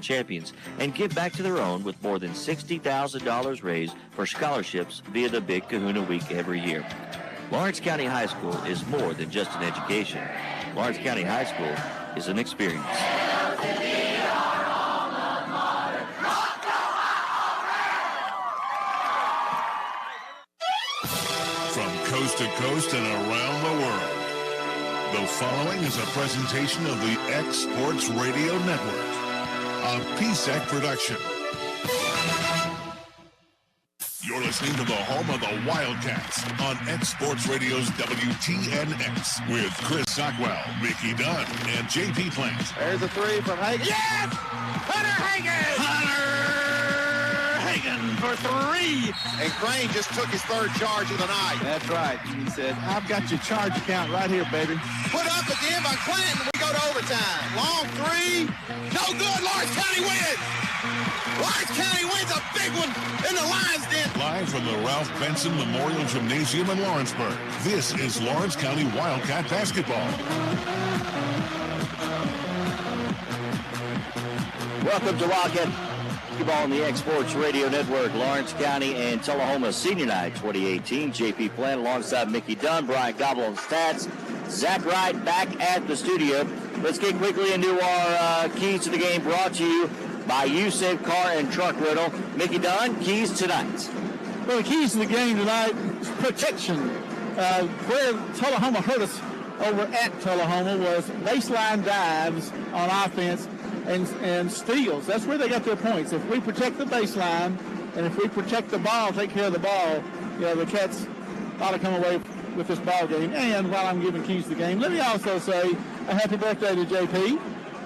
champions and give back to their own with more than $60,000 raised for scholarships via the Big Kahuna Week every year. Lawrence County High School is more than just an education. Lawrence County High School is an experience. From coast to coast and around the world, the following is a presentation of the X Sports Radio Network, a PSEC production. You're listening to the home of the Wildcats on X Sports Radio's WTNX with Chris Sockwell, Mickey Dunn, and JP Plant. There's a three from Hagan. Yes! Hunter Hagan! For three. And Crane just took his third charge of the night. That's right. He said, I've got your charge account right here, baby. Put up again by Clinton. We go to overtime. Long three. No good. Lawrence County wins. Lawrence County wins a big one in the Lions Den. Live from the Ralph Benson Memorial Gymnasium in Lawrenceburg, this is Lawrence County Wildcat basketball. Welcome to Wildcat basketball on the X Sports Radio Network. Lawrence County and Tullahoma Senior Night 2018. JP Plant alongside Mickey Dunn, Brian Gobble on stats, Zach Wright back at the studio. Let's get quickly into our keys to the game, brought to you by USAVE Car and Truck Rental. Mickey Dunn, keys tonight. Well, the keys to the game tonight is protection. Where Tullahoma hurt us over at Tullahoma was baseline dives on offense and steals. That's where they got their points. If we protect the baseline and if we protect the ball, take care of the ball, the Cats ought to come away with this ball game. And while I'm giving keys to the game, let me also say a happy birthday to JP.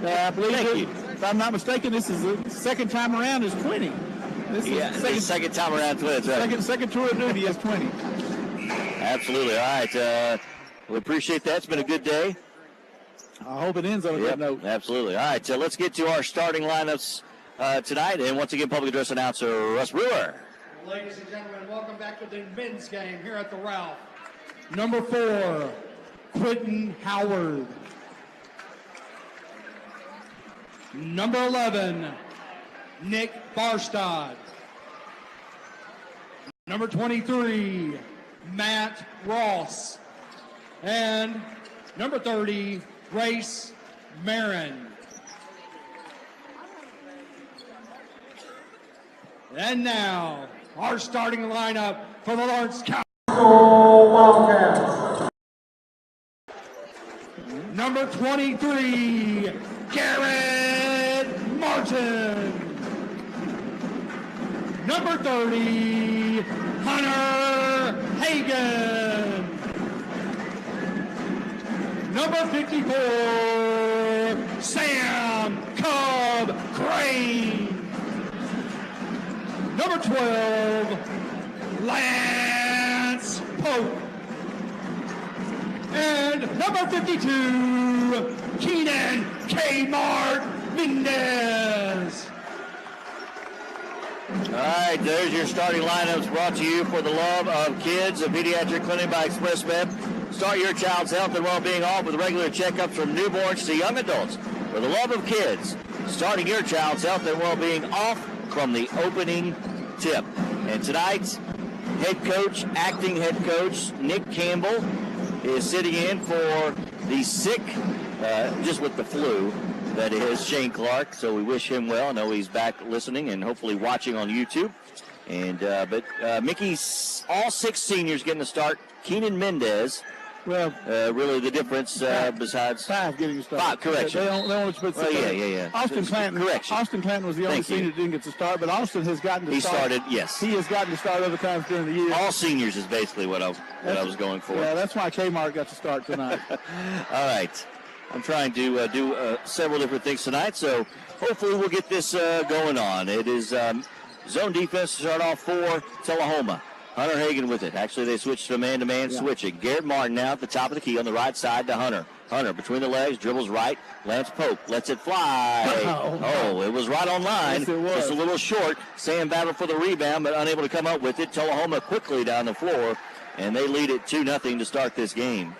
I believe, if I'm not mistaken, this is the second time around is 20. This is second time around 20. Right. Second tour of duty is 20. Absolutely. All right. We appreciate that. It's been a good day. I hope it ends on a good note. Absolutely. All right, let's get to our starting lineups tonight. And once again, public address announcer Russ Brewer. Ladies and gentlemen, welcome back to the men's game here at the Ralph. Number 4, Quentin Howard. Number 11, Nick Barstad. Number 23, Matt Ross. And number 30, Grace Marin. And now, our starting lineup for the Lawrence County Wildcats. Number 23, Garrett Martin. Number 30, Hunter Hagan. Number 54, Sam Cub Crane. Number 12, Lance Pope. And number 52, Keenan Kmart Mendez. All right, there's your starting lineups brought to you for the love of kids, a pediatric clinic by ExpressMed. Start your child's health and well-being off with regular checkups from newborns to young adults. For the love of kids, starting your child's health and well-being off from the opening tip. And tonight's acting head coach, Nick Campbell, is sitting in for the sick, just with the flu, that is Shane Clark. So we wish him well. I know he's back listening and hopefully watching on YouTube. And but Mickey's all 6 seniors getting the start. Keenan Mendez. Well, really the difference besides 5 getting a start. 5, correction. They only put 6. Yeah. Austin Clanton. Correction. Austin Clanton was the only senior that didn't get to start, but Austin has gotten to start. He started, yes. He has gotten to start other times during the year. All seniors is basically what I was going for. Yeah, that's why Kmart got to start tonight. All right. I'm trying to do several different things tonight, so hopefully we'll get this going on. It is zone defense to start off for Tullahoma. Hunter Hagan with it. Actually, they switched to man-to-man switching. Garrett Martin now at the top of the key on the right side to Hunter. Hunter between the legs, dribbles right. Lance Pope lets it fly. Oh, it was right on line. Yes, it was. Just a little short. Sam battled for the rebound, but unable to come up with it. Tullahoma quickly down the floor, and they lead it 2-0 to start this game.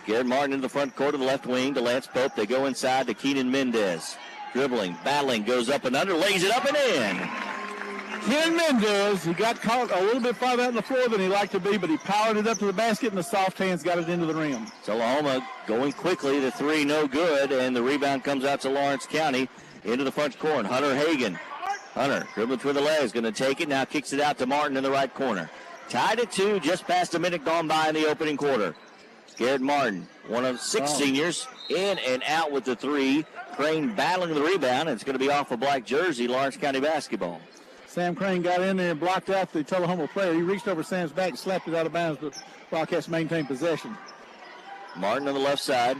Garrett Martin in the front court of the left wing to Lance Pope. They go inside to Keenan Mendez. Dribbling, battling, goes up and under, lays it up and in. Ken Mendez, he got caught a little bit farther out on the floor than he liked to be, but he powered it up to the basket, and the soft hands got it into the rim. Tullahoma going quickly. The three no good, and the rebound comes out to Lawrence County into the front court. Hunter Hagan. Hunter dribbling through the legs, going to take it, now kicks it out to Martin in the right corner. Tied at 2, just past a minute gone by in the opening quarter. Garrett Martin, one of 6 seniors, in and out with the 3. Crane battling the rebound, and it's going to be off a black jersey, Lawrence County basketball. Sam Crane got in there and blocked out the Tullahoma player. He reached over Sam's back and slapped it out of bounds, but Wildcats maintained possession. Martin on the left side.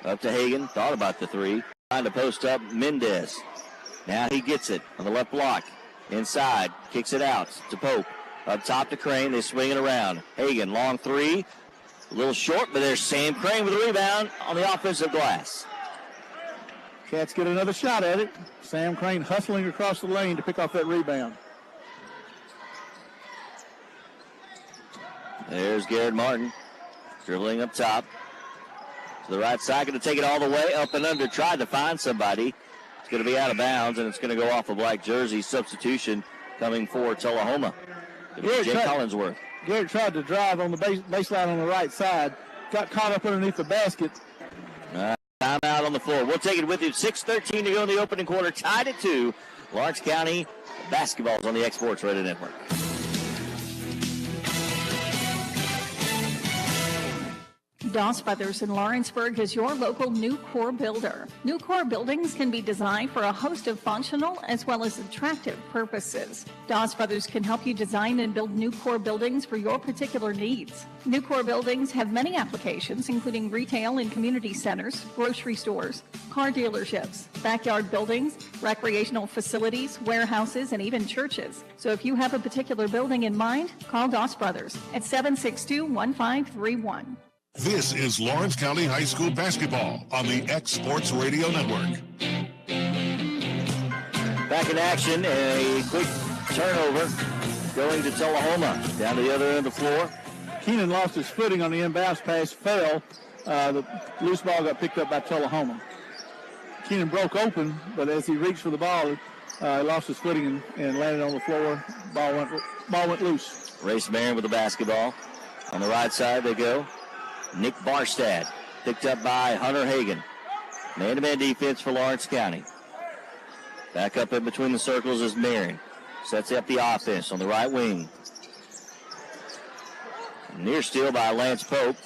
Up to Hagan. Thought about the 3. Trying to post up Mendez. Now he gets it on the left block. Inside. Kicks it out to Pope. Up top to Crane. They swing it around. Hagan, long 3. A little short, but there's Sam Crane with the rebound on the offensive glass. Cats get another shot at it. Sam Crane hustling across the lane to pick off that rebound. There's Garrett Martin dribbling up top. To the right side, going to take it all the way up and under. Tried to find somebody. It's going to be out of bounds, and it's going to go off a black jersey. Substitution coming for Tullahoma. Jake Collinsworth. Garrett tried to drive on the baseline on the right side. Got caught up underneath the basket. Timeout on the floor. We'll take it with you. 6:13 to go in the opening quarter. Tied at 2. Lawrence County basketball's on the X-Sports Radio Network. Doss Brothers in Lawrenceburg is your local new core builder. New core buildings can be designed for a host of functional as well as attractive purposes. Doss Brothers can help you design and build new core buildings for your particular needs. New core buildings have many applications, including retail and community centers, grocery stores, car dealerships, backyard buildings, recreational facilities, warehouses, and even churches. So if you have a particular building in mind, call Doss Brothers at 762-1531. This is Lawrence County High School basketball on the X Sports Radio Network. Back in action, a quick turnover going to Tullahoma. Down to the other end of the floor. Keenan lost his footing on the inbounds pass, fell. The loose ball got picked up by Tullahoma. Keenan broke open, but as he reached for the ball, he lost his footing and landed on the floor. Ball went loose. Race Marion with the basketball. On the right side they go. Nick Barstad, picked up by Hunter Hagan. Man-to-man defense for Lawrence County. Back up in between the circles is Marion. Sets up the offense on the right wing. Near steal by Lance Pope.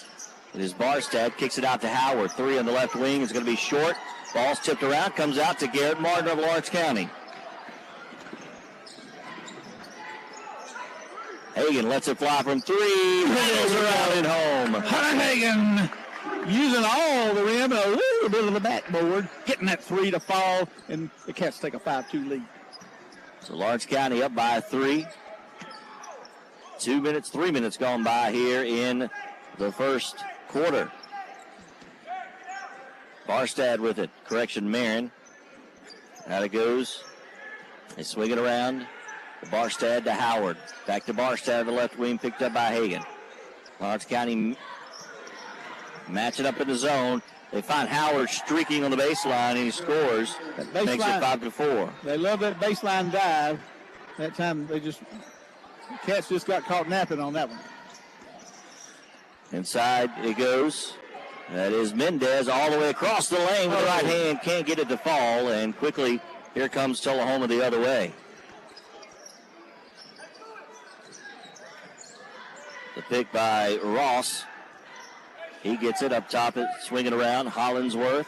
It is Barstad, kicks it out to Howard. 3 on the left wing is going to be short. Ball's tipped around, comes out to Garrett Martin of Lawrence County. Hagan lets it fly from 3. Rails around and home. Hunter Hagan using all the rim and a little bit of the backboard, getting that 3 to fall, and the Cats take a 5-2 lead. So Lawrence County up by 3. 3 minutes gone by here in the first quarter. Barstad with it. Correction, Marion. Out it goes. They swing it around. Barstad to Howard. Back to Barstad on the left wing, picked up by Hagan. Lawrence County matching up in the zone. They find Howard streaking on the baseline, and he scores. Makes it 5-4. They love that baseline dive. That time Cats just got caught napping on that one. Inside it goes. That is Mendez all the way across the lane with the right hand. Can't get it to fall, and quickly here comes Tullahoma the other way. The pick by Ross. He gets it up top, swinging around. Hollinsworth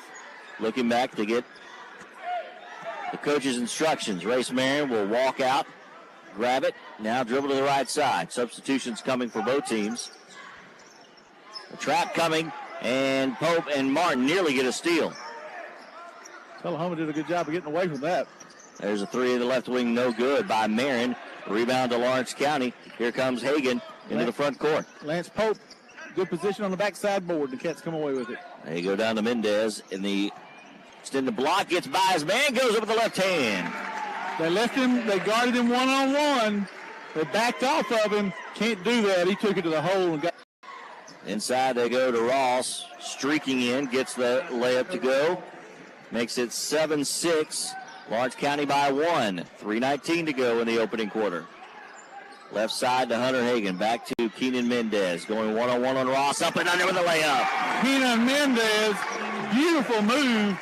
looking back to get the coach's instructions. Race Marion will walk out, grab it, now dribble to the right side. Substitutions coming for both teams. A trap coming, and Pope and Martin nearly get a steal. Tullahoma did a good job of getting away from that. There's a 3 in the left wing, no good by Marion. Rebound to Lawrence County. Here comes Hagan into the front court. Lance Pope, good position on the backside board. The Cats come away with it. They go down to Mendez in the extended block. Gets by his man, goes up with the left hand. They left him, they guarded him one-on-one. They backed off of him. Can't do that. He took it to the hole and got. Inside they go to Ross, streaking in, gets the layup to go. Makes it 7-6. Lawrence County by 1. 3:19 to go in the opening quarter. Left side to Hunter Hagan. Back to Keenan Mendez. Going one-on-one on Ross. Up and under with a layup. Keenan Mendez, beautiful move.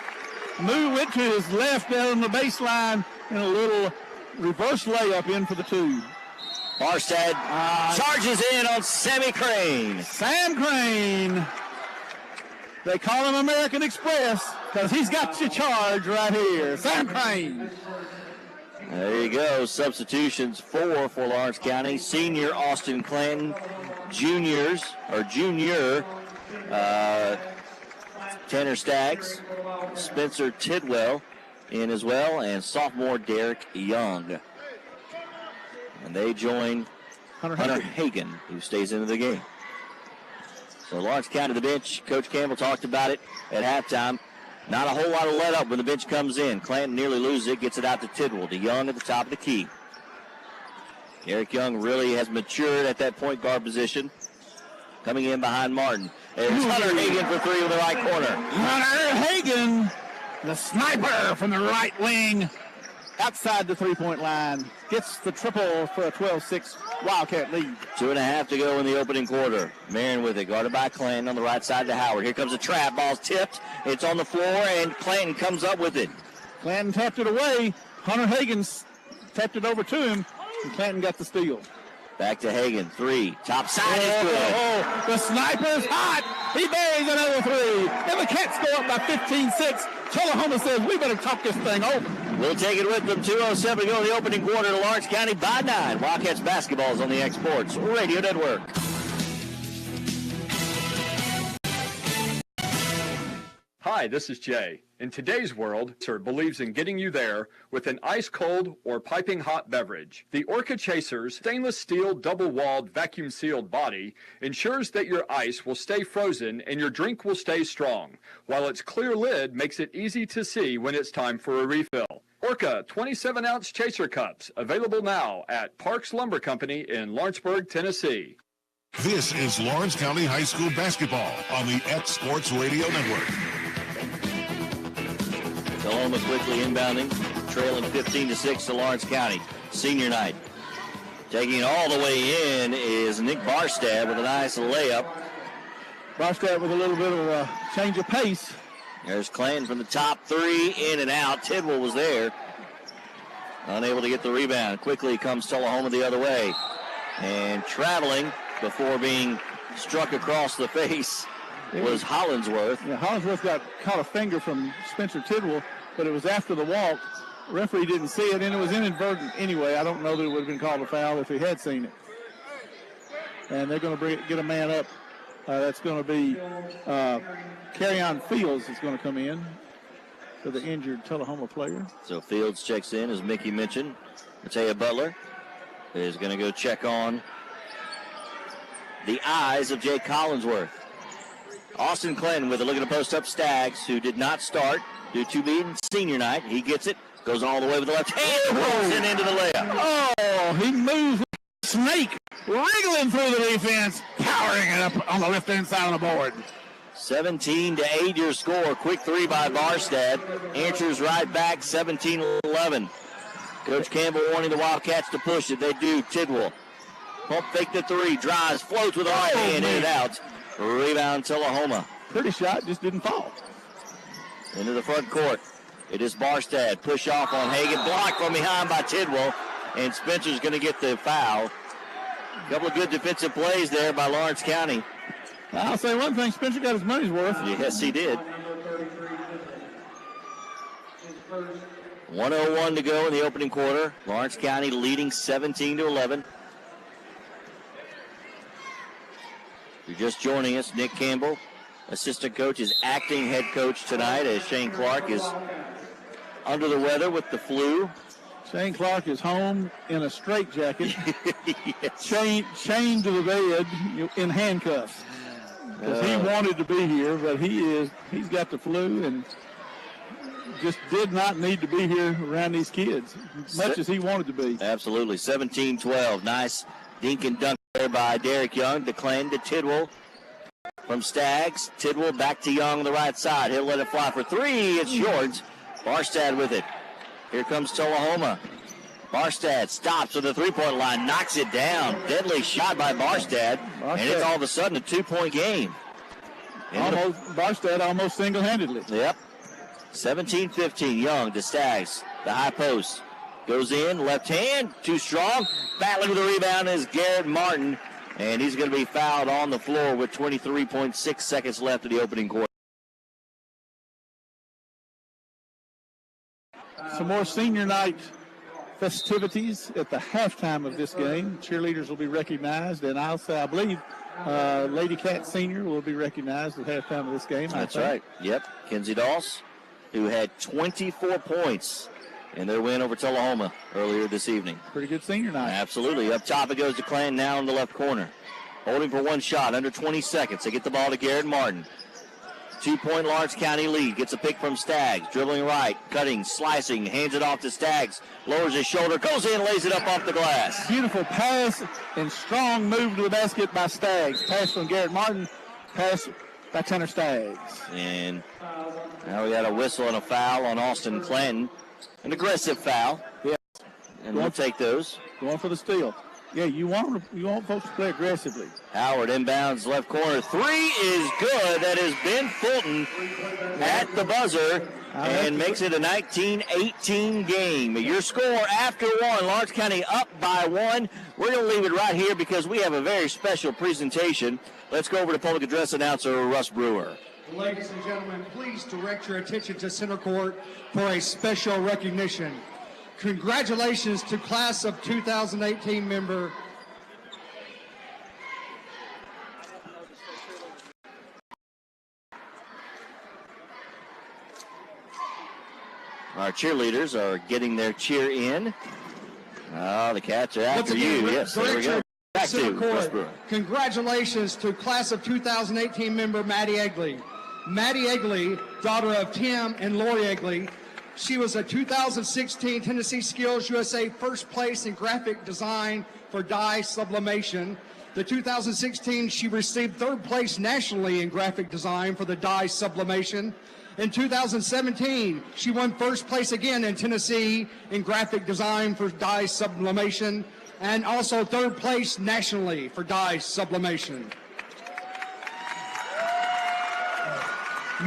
Went to his left down the baseline and a little reverse layup in for the two. Barstead charges in on Sammy Crane. Sam Crane. They call him American Express because he's got your charge right here. Sam Crane. There you go. Substitutions 4 for Lawrence County. Senior Austin Clanton. Junior Tanner Staggs. Spencer Tidwell in as well. And sophomore Derek Young. And they join Hunter Hagan, who stays into the game. So Lawrence County, the bench. Coach Campbell talked about it at halftime. Not a whole lot of let up when the bench comes in. Clanton nearly loses it, gets it out to Tidwell. To Young at the top of the key. Derek Young really has matured at that point guard position. Coming in behind Martin. There's Hunter Hagan for three in the right corner. Hunter Hagan, the sniper from the right wing. Outside the three-point line. Gets the triple for a 12-6 Wildcat lead. 2.5 to go in the opening quarter. Marion with it, guarded by Clanton on the right side to Howard. Here comes a trap. Ball's tipped. It's on the floor, and Clanton comes up with it. Clanton tapped it away. Hunter Hagan tapped it over to him, and Clanton got the steal. Back to Hagan. 3. Top side is good. The sniper's hot. He buries another 3. And the Cats go up by 15-6. Tullahoma says, we better talk this thing over. We'll take it with them. 2:07 to go in the opening quarter to Lawrence County by 9. Wildcats basketball is on the X Sports Radio Network. Hi, this is Jay. In today's world, Chaser believes in getting you there with an ice-cold or piping hot beverage. The Orca Chaser's stainless steel double-walled vacuum-sealed body ensures that your ice will stay frozen and your drink will stay strong, while its clear lid makes it easy to see when it's time for a refill. Orca 27-ounce Chaser cups, available now at Parks Lumber Company in Lawrenceburg, Tennessee. This is Lawrence County High School basketball on the X Sports Radio Network. Tullahoma quickly inbounding, trailing 15-6 to Lawrence County. Senior night. Taking it all the way in is Nick Barstad with a nice layup. Barstad with a little bit of a change of pace. There's Clanton from the top 3, in and out. Tidwell was there. Unable to get the rebound. Quickly comes Tullahoma the other way. And traveling before being struck across the face was Hollinsworth. Yeah, Hollinsworth caught a finger from Spencer Tidwell, but it was after the walk. The referee didn't see it, and it was inadvertent anyway. I don't know that it would have been called a foul if he had seen it. And they're going to get a man up. That's going to be Carryon Fields is going to come in for the injured Tullahoma player. So Fields checks in, as Mickey mentioned. Matea Butler is going to go check on the eyes of Jake Collinsworth. Austin Clinton with a look at a post-up Staggs, who did not start due to being senior night. He gets it, goes all the way with the left hand, rolls in into the layup. Oh, he moves like a snake, wriggling through the defense, powering it up on the left-hand side of the board. 17-8 your score. Quick 3 by Barstad. Answers right back, 17-11. Coach Campbell wanting the Wildcats to push it. They do. Tidwell. Pump fake the 3, drives, floats with a right hand, in and out. Rebound Tullahoma. Pretty shot, just didn't fall. Into the front court. It is Barstad. Push off on Hagan. Blocked from behind by Tidwell. And Spencer's going to get the foul. A couple of good defensive plays there by Lawrence County. I'll say one thing, Spencer got his money's worth. Yes, he did. 1:01 to go in the opening quarter. Lawrence County leading 17-11. If you're just joining us, Nick Campbell, assistant coach, is acting head coach tonight as Shane Clark is under the weather with the flu. Shane Clark is home in a straitjacket, Yes. chained to the bed in handcuffs. Because he wanted to be here, but he's got the flu and just did not need to be here around these kids as much as he wanted to be. Absolutely. 17-12. Nice dink and dunk there by Derek Young. To Clanton, to Tidwell. from Staggs. Tidwell back to Young on the right side. He'll let it fly for three. It's short. Barstad with it. Here comes Tullahoma. Barstad stops with the three-point line, knocks it down. Deadly shot by Barstad, and it's all of a sudden a 2-point game. Barstad almost single-handedly. Yep. 17-15. Young to Staggs. The high post. Goes in, left hand, too strong. Battling with the rebound is Garrett Martin, and he's going to be fouled on the floor with 23.6 seconds left of the opening quarter. Some more senior night festivities at the halftime of this game. Cheerleaders will be recognized, and I believe Lady Cat Senior will be recognized at halftime of this game. That's right. Yep. Kenzie Doss, who had 24 points in their win over Tullahoma earlier this evening. Pretty good senior night. Absolutely. Up top it goes to Clanton now in the left corner. Holding for one shot, under 20 seconds. They get the ball to Garrett Martin. 2-point Lawrence County lead. Gets a pick from Staggs. Dribbling right, cutting, slicing, hands it off to Staggs. Lowers his shoulder, goes in, lays it up off the glass. Beautiful pass and strong move to the basket by Staggs. Pass from Garrett Martin, pass by Tanner Staggs. And now we got a whistle and a foul on Austin Clanton. An aggressive foul. Yeah. And we'll take those. Going for the steal. Yeah, you want folks to play aggressively. Howard inbounds left corner. Three is good. That is Ben Fulton at the buzzer and makes it a 19-18 game. Your score after one, Lawrence County up by one. We're going to leave it right here because we have a very special presentation. Let's go over to public address announcer Russ Brewer. Ladies and gentlemen, please direct your attention to center court for a special recognition. Congratulations to class of 2018 member Our cheerleaders are getting their cheer in. The Cats are after you. Yes, there we go. Back to Russ Brewer. Congratulations to class of 2018 member Maddie Egley. Maddie Egley, daughter of Tim and Lori Egley. She was a 2016 Tennessee Skills USA first place in graphic design for dye sublimation. The 2016, she received third place nationally in graphic design for the dye sublimation. In 2017, she won first place again in Tennessee in graphic design for dye sublimation, and also third place nationally for dye sublimation.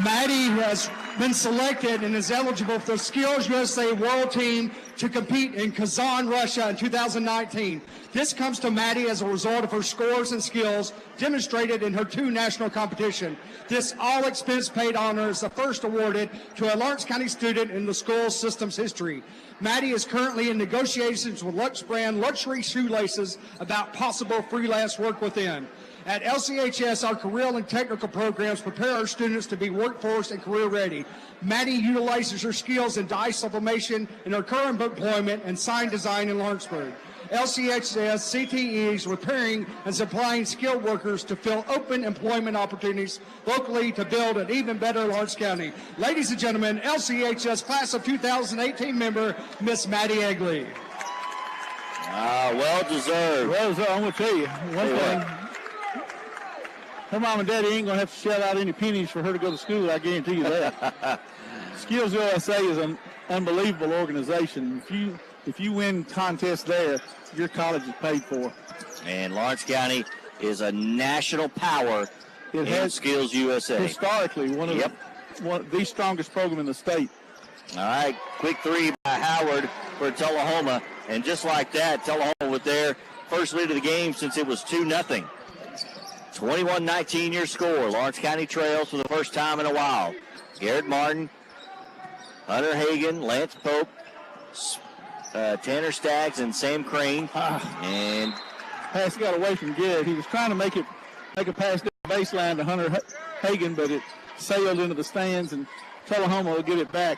Maddie has been selected and is eligible for the Skills USA World Team to compete in Kazan, Russia in 2019. This comes to Maddie as a result of her scores and skills demonstrated in her 2 national competitions. This all-expense-paid honor is the first awarded to a Lawrence County student in the school system's history. Maddie is currently in negotiations with Lux Brand Luxury Shoelaces about possible freelance work within. At LCHS, our career and technical programs prepare our students to be workforce and career ready. Maddie utilizes her skills in dye sublimation in her current employment and sign design in Lawrenceburg. LCHS CTE is repairing and supplying skilled workers to fill open employment opportunities locally to build an even better Lawrence County. Ladies and gentlemen, LCHS class of 2018 member, Miss Maddie Egley. Well deserved. Well deserved. I'm going to tell you one thing. Her mom and daddy ain't going to have to shell out any pennies for her to go to school, I guarantee you that. Skills USA is an unbelievable organization. If you win contests there, your college is paid for. And Lawrence County is a national power in Skills USA. Historically, one of the strongest program in the state. All right, quick three by Howard for Tullahoma. And just like that, Tullahoma with their first lead of the game since it was 2-0. 21-19 your score. Lawrence County trails for the first time in a while. Garrett Martin, Hunter Hagan, Lance Pope, Tanner Staggs, and Sam Crane. And pass got away from Garrett. He was trying to make a pass down the baseline to Hunter Hagan, but it sailed into the stands, and Tullahoma will get it back.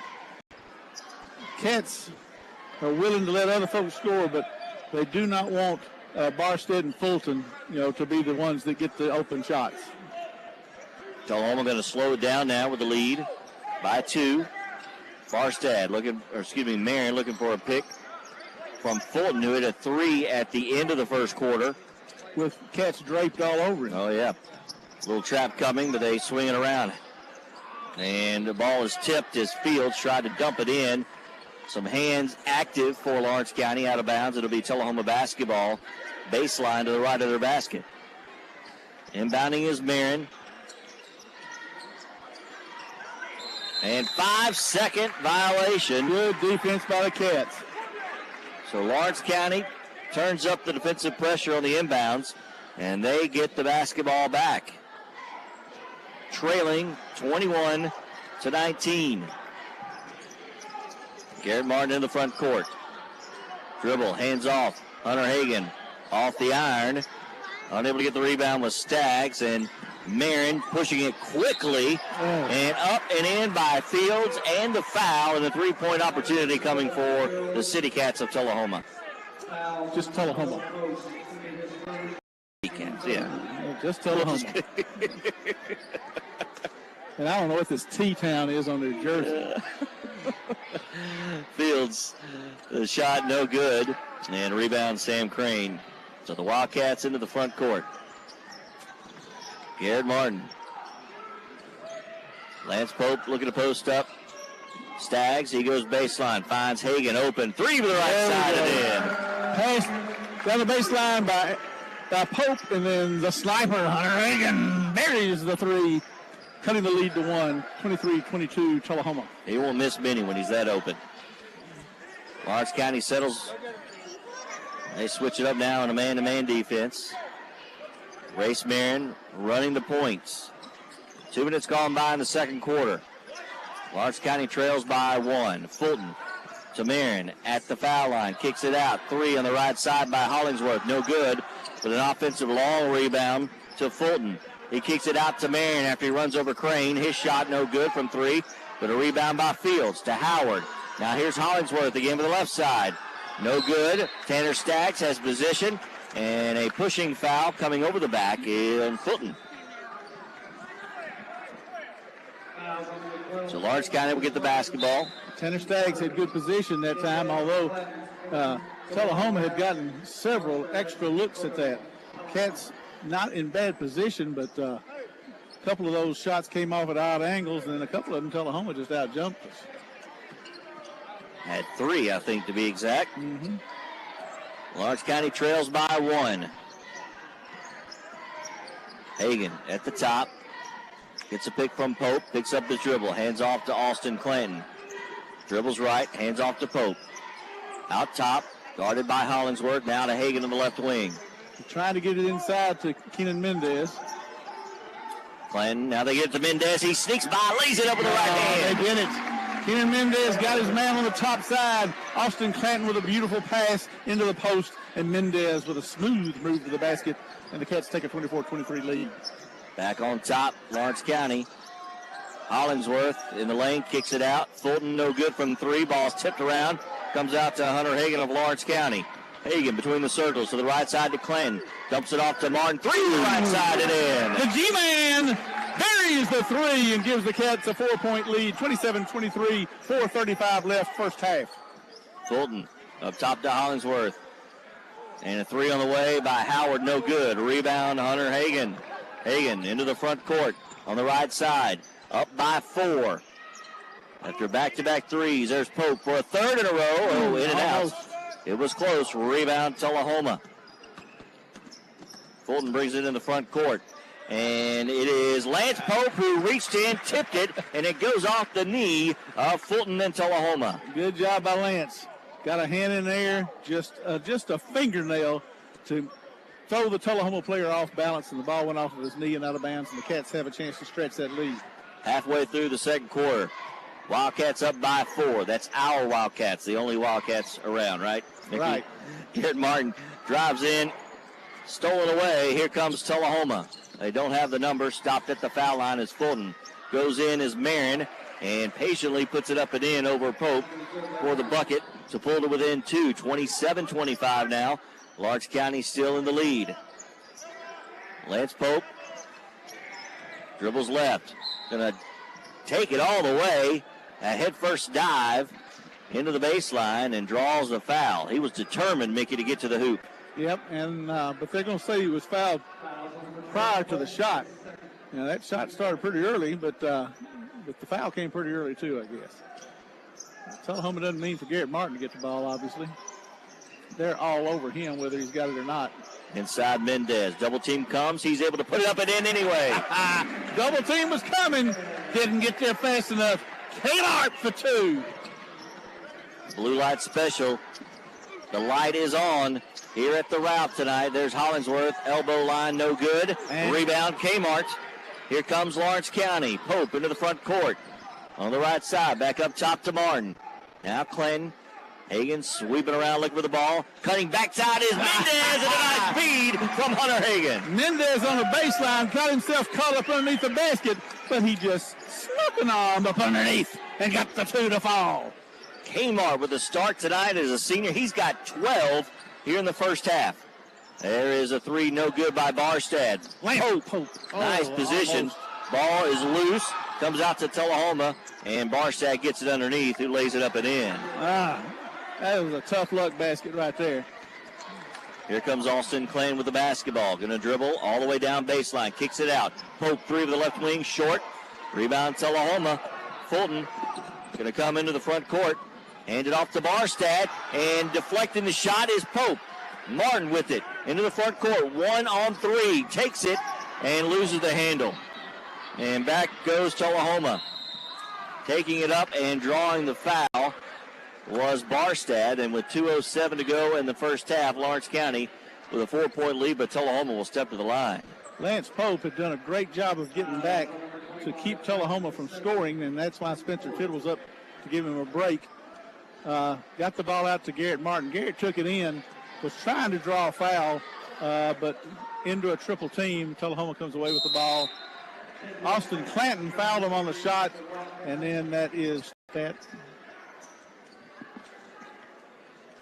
Cats are willing to let other folks score, but they do not want Barstead and Fulton, to be the ones that get the open shots. Tullahoma going to slow it down now with the lead by 2. Barstead Marion looking for a pick from Fulton, who hit a 3 at the end of the first quarter. With Cats draped all over him. Oh, yeah. Little trap coming, but they swing it around. And the ball is tipped as Fields tried to dump it in. Some hands active for Lawrence County, out of bounds. It'll be Tullahoma basketball. Baseline to the right of their basket. Inbounding is Marin. And 5-second violation. Good defense by the Cats. So Lawrence County turns up the defensive pressure on the inbounds, and they get the basketball back. Trailing 21-19. Garrett Martin in the front court. Dribble, hands off. Hunter Hagan off the iron. Unable to get the rebound with Staggs, and Marin pushing it quickly and up and in by Fields, and the foul, and a three-point opportunity coming for the City Cats of Tullahoma. Just Tullahoma. Cats, yeah. Just Tullahoma. And I don't know what this T-Town is on their jersey. Fields, the shot no good, and rebound Sam Crane. So the Wildcats into the front court. Garrett Martin. Lance Pope looking to post up. Staggs, he goes baseline, finds Hagan open. Three to the right side and in. Pass down the baseline by Pope, and then the sniper, Hunter Hagan, buries the three, cutting the lead to one, 23-22, Tullahoma. He won't miss many when he's that open. Lawrence County settles. They switch it up now in a man-to-man defense. Race Marin running the points. 2 minutes gone by in the second quarter. Lawrence County trails by one. Fulton to Marin at the foul line. Kicks it out. Three on the right side by Hollingsworth. No good. With an offensive long rebound to Fulton. He kicks it out to Marin after he runs over Crane. His shot no good from three. But a rebound by Fields to Howard. Now here's Hollingsworth again to the left side. No good. Tanner Staggs has position. And a pushing foul coming over the back in Fulton. So Lawrence County will get the basketball. Tanner Staggs had good position that time, although Tullahoma had gotten several extra looks at that. Cats not in bad position, but a couple of those shots came off at odd angles, and then a couple of them Tullahoma just out-jumped us. Had three, I think, to be exact. Mm-hmm. Lawrence County trails by one. Hagan at the top. Gets a pick from Pope. Picks up the dribble. Hands off to Austin Clanton. Dribbles right. Hands off to Pope. Out top. Guarded by Hollingsworth. Now to Hagan on the left wing. Trying to get it inside to Kenan Mendez. Clanton. Now they get it to Mendez. He sneaks by. Lays it up with the right hand. They get it. Kenan Mendez got his man on the top side. Austin Clanton with a beautiful pass into the post, and Mendez with a smooth move to the basket, and the Cats take a 24-23 lead. Back on top, Lawrence County. Hollingsworth in the lane, kicks it out. Fulton no good from three. Ball's tipped around. Comes out to Hunter Hagan of Lawrence County. Hagan between the circles to the right side to Clanton. Dumps it off to Martin. Three to the right side and in. The G-Man buries the three and gives the Cats a 4-point lead. 27-23, 4:35 left, first half. Fulton up top to Hollingsworth. And a three on the way by Howard, no good. Rebound, Hunter Hagan. Hagan into the front court on the right side. Up by four. After back-to-back threes, there's Pope for a third in a row. Oh, in and out. It was close. Rebound, Tullahoma. Fulton brings it in the front court. And it is Lance Pope who reached in, tipped it, and it goes off the knee of Fulton and Tullahoma. Good job by Lance. Got a hand in there, just a fingernail to throw the Tullahoma player off balance, and the ball went off of his knee and out of bounds, and the Cats have a chance to stretch that lead. Halfway through the second quarter, Wildcats up by four. That's our Wildcats, the only Wildcats around, right? Right. Garrett Martin drives in, stolen away. Here comes Tullahoma. They don't have the number. Stopped at the foul line as Fulton. Goes in as Marin and patiently puts it up and in over Pope for the bucket to pull to within two. 27-25 now. Lawrence County still in the lead. Lance Pope dribbles left. Going to take it all the way. A head-first dive into the baseline and draws the foul. He was determined, Mickey, to get to the hoop. Yep, and but they're going to say he was fouled prior to the shot. Now, that shot started pretty early, but the foul came pretty early, too, I guess. Tullahoma doesn't mean for Garrett Martin to get the ball, obviously. They're all over him, whether he's got it or not. Inside Mendez. Double team comes. He's able to put it up and in anyway. Double team was coming. Didn't get there fast enough. Kmart for 2. Blue light special. The light is on here at the route tonight. There's Hollingsworth. Elbow line, no good. And rebound, Kmart. Here comes Lawrence County. Pope into the front court. On the right side, back up top to Martin. Now Clinton. Hagan sweeping around looking for the ball. Cutting backside is Mendez and a nice feed from Hunter Hagan. Mendez on the baseline got himself caught up underneath the basket, but he just snuck an arm up underneath and got the 2 to fall. Kmart with the start tonight as a senior. He's got 12 here in the first half. There is a 3, no good by Barstad. Pope. Nice position. Almost. Ball is loose. Comes out to Tullahoma, and Barstad gets it underneath, who lays it up and in. That was a tough luck basket right there. Here comes Austin Clinton with the basketball. Going to dribble all the way down baseline. Kicks it out. Pope 3 with the left wing, short. Rebound Tullahoma. Fulton going to come into the front court. Hand it off to Barstad, and deflecting the shot is Pope. Martin with it into the front court. 1-on-3. Takes it and loses the handle. And back goes Tullahoma. Taking it up and drawing the foul was Barstad, and with 2:07 to go in the first half, Lawrence County with a 4-point lead, but Tullahoma will step to the line. Lance Pope had done a great job of getting back to keep Tullahoma from scoring, and that's why Spencer Tidd was up to give him a break. Got the ball out to Garrett Martin. Garrett took it in, was trying to draw a foul, but into a triple team. Tullahoma comes away with the ball. Austin Clanton fouled him on the shot, and then that is that.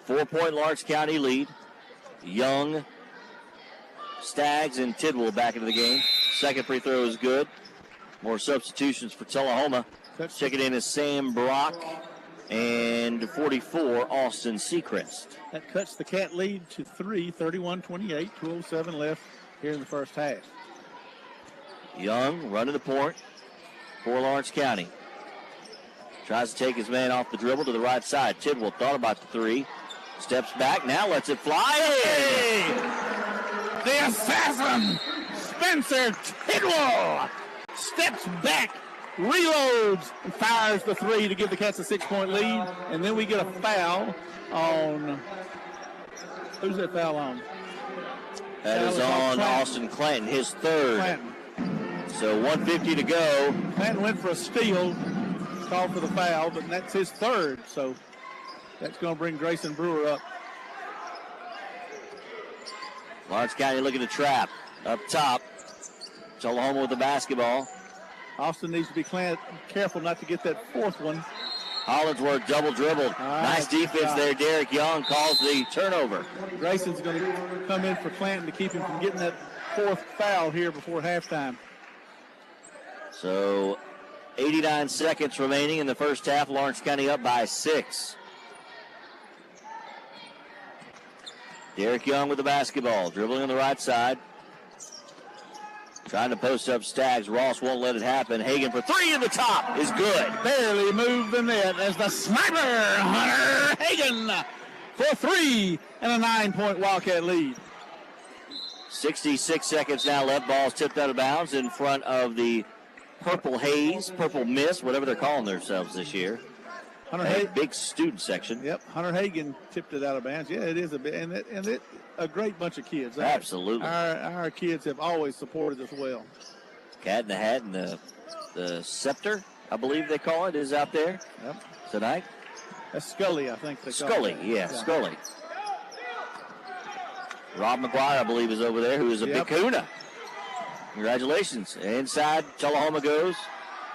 4-point Lawrence County lead. Young, Staggs, and Tidwell back into the game. Second free throw is good. More substitutions for Tullahoma. Checking in is Sam Brock and 44, Austin Seacrest. That cuts the Cat lead to 3, 31-28, 2:07 left here in the first half. Young running the point for Lawrence County. Tries to take his man off the dribble to the right side. Tidwell thought about the 3. Steps back, now lets it fly. Hey! The assassin, Spencer Tidwell, steps back, reloads, and fires the 3 to give the Cats a 6-point lead. And then we get a foul on, who's that foul on? That is on Austin Clanton, his 3rd. Clanton. So 1:50 to go. Clanton went for a steal, called for the foul, but that's his 3rd. So that's going to bring Grayson Brewer up. Lawrence County looking to trap. Up top, Tullahoma with the basketball. Austin needs to be careful not to get that 4th one. Hollingsworth double dribbled. Nice defense there. Derek Young calls the turnover. Grayson's going to come in for Clanton to keep him from getting that 4th foul here before halftime. So 89 seconds remaining in the first half. Lawrence County up by 6. Derek Young with the basketball, dribbling on the right side. Trying to post up Staggs. Ross won't let it happen. Hagan for 3 in the top is good. Barely moved the net as the sniper, Hunter Hagan, for 3 and a 9-point Wildcat lead. 66 seconds now left. Ball's tipped out of bounds in front of the Purple Haze, Purple Mist, whatever they're calling themselves this year. Big student section. Yep, Hunter Hagan tipped it out of bounds. Yeah, it is a bit, and it a great bunch of kids. Absolutely. Our kids have always supported us well. Cat in the Hat and the Scepter, I believe they call it, is out there tonight. That's Scully, I think they call Scully, it. yeah, Scully. Rob McGuire, I believe, is over there, who is a big kahuna. Congratulations. Inside, Tullahoma goes.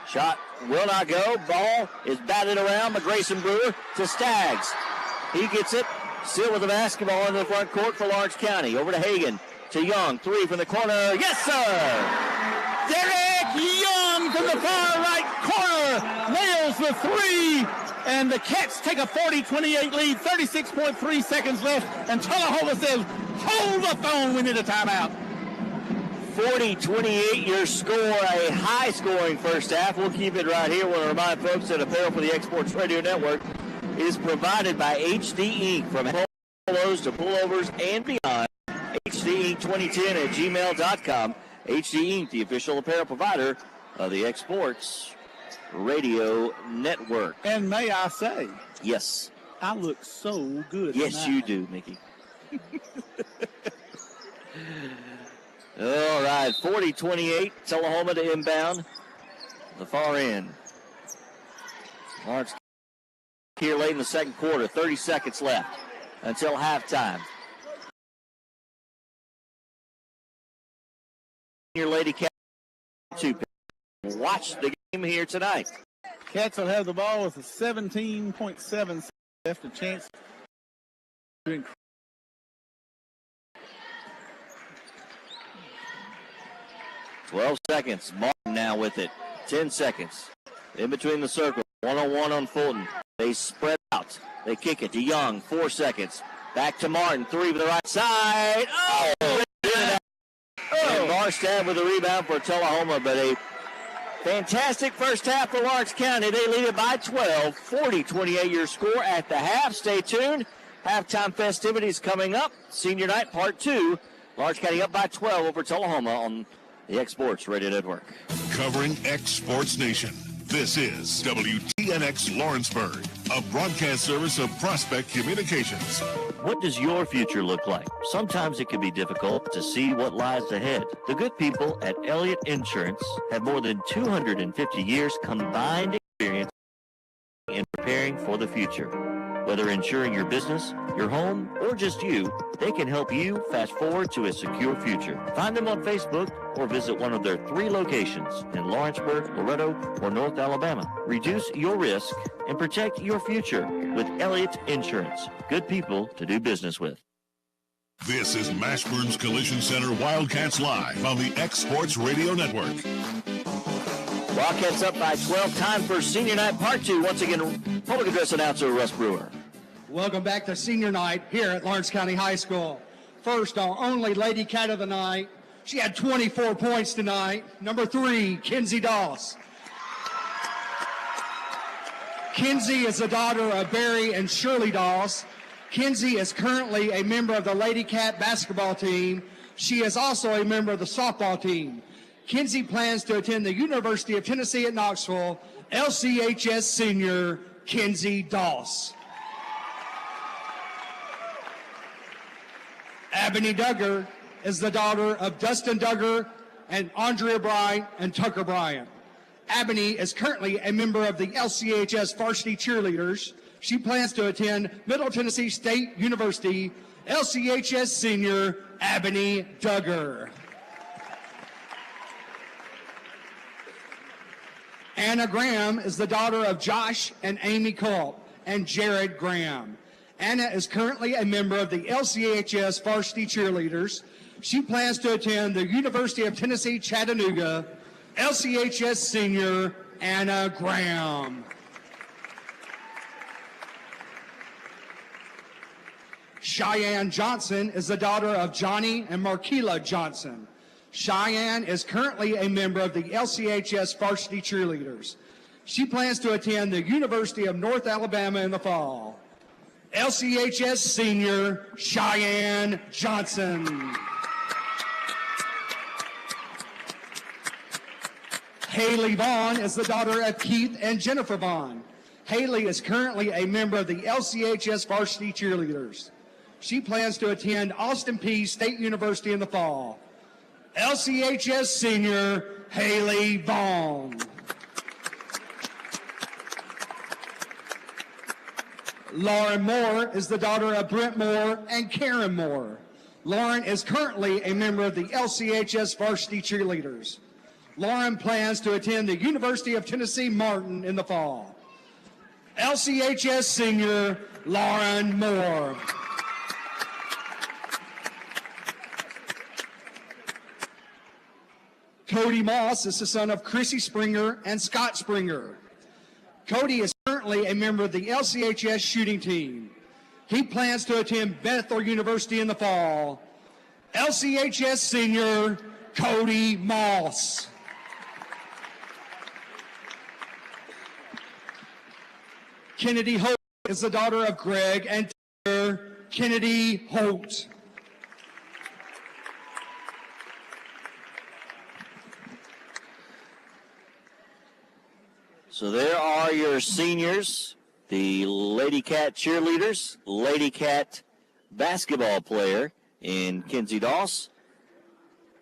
Shot will not go. Ball is batted around by Grayson Brewer to Staggs. He gets it. Still with the basketball in the front court for Lawrence County. Over to Hagan. To Young. 3 from the corner. Yes, sir! Derek Young from the far right corner nails the 3. And the Cats take a 40-28 lead. 36.3 seconds left. And Tullahoma says, hold the phone. We need a timeout. 40-28 your score, a high-scoring first half. We'll keep it right here. We'll remind folks that apparel for the Exports Radio Network is provided by HD Inc. From polos to pullovers and beyond. HD Inc. 2010 at gmail.com. HD Inc., the official apparel provider of the Exports Radio Network. And may I say, yes, I look so good. Yes, tonight. you do, Mickey. All right, 40-28, Tullahoma to inbound. The far end. Lawrence here late in the second quarter, 30 seconds left until halftime. Your Lady Cat to watch the game here tonight. Cats will have the ball with a 17.7 left, a chance to increase. 12 seconds. Martin now with it. 10 seconds. In between the circle. 1-on-1 on Fulton. They spread out. They kick it to Young. 4 seconds. Back to Martin. 3 to the right side. Oh! And Barstad with a rebound for Tullahoma, but a fantastic first half for Lawrence County. They lead it by 12. 40-28 your score at the half. Stay tuned. Halftime festivities coming up. Senior night part 2. Lawrence County up by 12 over Tullahoma on the Exports Radio Network. Covering Exports Nation. This is WTNX Lawrenceburg, a broadcast service of Prospect Communications. What does your future look like? Sometimes it can be difficult to see what lies ahead. The good people at Elliott Insurance have more than 250 years combined experience in preparing for the future. Whether insuring your business, your home, or just you, they can help you fast forward to a secure future. Find them on Facebook or visit one of their 3 locations in Lawrenceburg, Loretto, or North Alabama. Reduce your risk and protect your future with Elliott Insurance. Good people to do business with. This is Mashburn's Collision Center Wildcats Live on the Exports Radio Network. Wildcats up by 12. Time for Senior Night Part 2. Once again, public address announcer Russ Brewer. Welcome back to senior night here at Lawrence County High School. First, our only Lady Cat of the night. She had 24 points tonight. Number 3, Kinsey Doss. Kinsey is the daughter of Barry and Shirley Doss. Kinsey is currently a member of the Lady Cat basketball team. She is also a member of the softball team. Kinsey plans to attend the University of Tennessee at Knoxville. LCHS senior Kinsey Doss. Ebony Duggar is the daughter of Dustin Duggar and Andrea Bryant and Tucker Bryant. Ebony is currently a member of the LCHS varsity cheerleaders. She plans to attend Middle Tennessee State University. LCHS senior Ebony Duggar. Anna Graham is the daughter of Josh and Amy Culp and Jared Graham. Anna is currently a member of the LCHS varsity cheerleaders. She plans to attend the University of Tennessee Chattanooga. LCHS senior Anna Graham. Cheyenne Johnson is the daughter of Johnny and Marquila Johnson. Cheyenne is currently a member of the LCHS varsity cheerleaders. She plans to attend the University of North Alabama in the fall. LCHS senior Cheyenne Johnson. Haley Vaughn is the daughter of Keith and Jennifer Vaughn. Haley is currently a member of the LCHS varsity cheerleaders. She plans to attend Austin Peay State University in the fall. LCHS senior Haley Vaughn. Lauren Moore is the daughter of Brent Moore and Karen Moore. Lauren is currently a member of the LCHS varsity cheerleaders. Lauren plans to attend the University of Tennessee Martin in the fall. LCHS senior Lauren Moore. Cody Moss is the son of Chrissy Springer and Scott Springer. Cody is currently a member of the LCHS shooting team. He plans to attend Bethel University in the fall. LCHS senior Cody Moss. Kennedy Holt is the daughter of Greg and Taylor Kennedy Holt. So there are your seniors, the Lady Cat cheerleaders, Lady Cat basketball player in Kinsey Doss,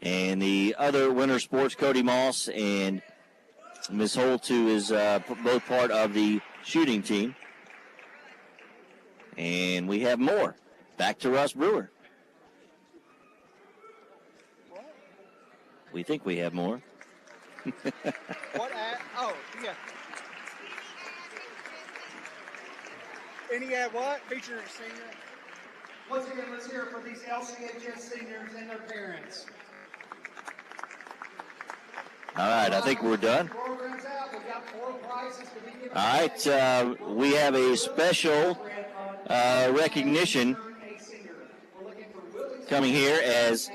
and the other winter sports, Cody Moss and Miss Holt, who is both part of the shooting team. And we have more. Back to Russ Brewer. We think we have more. What ad? Oh, yeah. Any ad what? Feature a senior. Once again, let's hear it for these LCHS seniors and their parents. All right, I think we're done. All right, we have a special recognition coming here as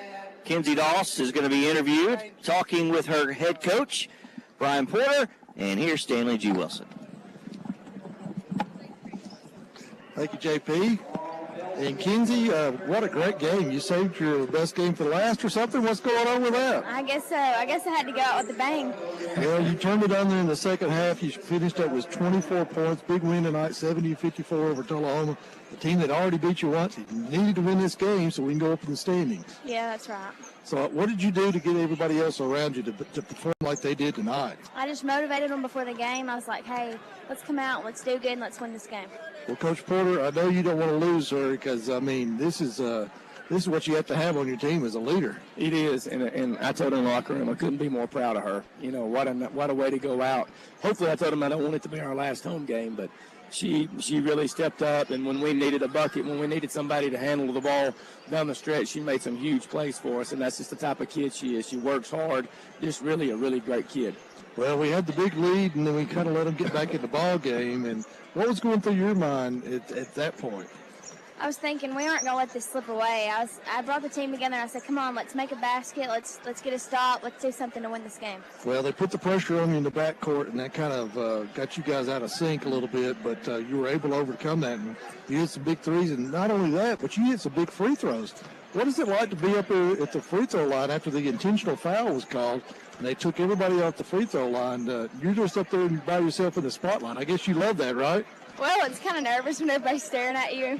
Kinsey Doss is going to be interviewed, talking with her head coach, Brian Porter, and here's Stanley G. Wilson. Thank you, JP. And Kinsey, what a great game. You saved your best game for last or something? What's going on with that? I guess so. I guess I had to go out with a bang. Well, you turned it on there in the second half. You finished up with 24 points. Big win tonight, 70-54 over Tullahoma. The team that already beat you once. You needed to win this game so we can go up in the standings. Yeah, that's right. So what did you do to get everybody else around you to perform like they did tonight? I just motivated them before the game. I was like, hey, let's come out, let's do good, and let's win this game. Well, Coach Porter, I know you don't want to lose her because, I mean, this is what you have to have on your team as a leader. It is, and I told her in the locker room I couldn't be more proud of her. You know, what a way to go out. Hopefully I told them I don't want it to be our last home game, but she really stepped up, and when we needed a bucket, when we needed somebody to handle the ball down the stretch, she made some huge plays for us, and that's just the type of kid she is. She works hard, just really a really great kid. Well, we had the big lead, and then we kind of let them get back in the ball game. And what was going through your mind at that point? I was thinking we aren't going to let this slip away. I brought the team together, and I said, come on, let's make a basket. Let's get a stop. Let's do something to win this game. Well, they put the pressure on you in the backcourt, and that kind of got you guys out of sync a little bit, but you were able to overcome that. And you hit some big threes, and not only that, but you hit some big free throws. What is it like to be up there at the free throw line after the intentional foul was called, and they took everybody off the free throw line? You're just up there by yourself in the spotlight. I guess you love that, right? Well, it's kind of nervous when everybody's staring at you.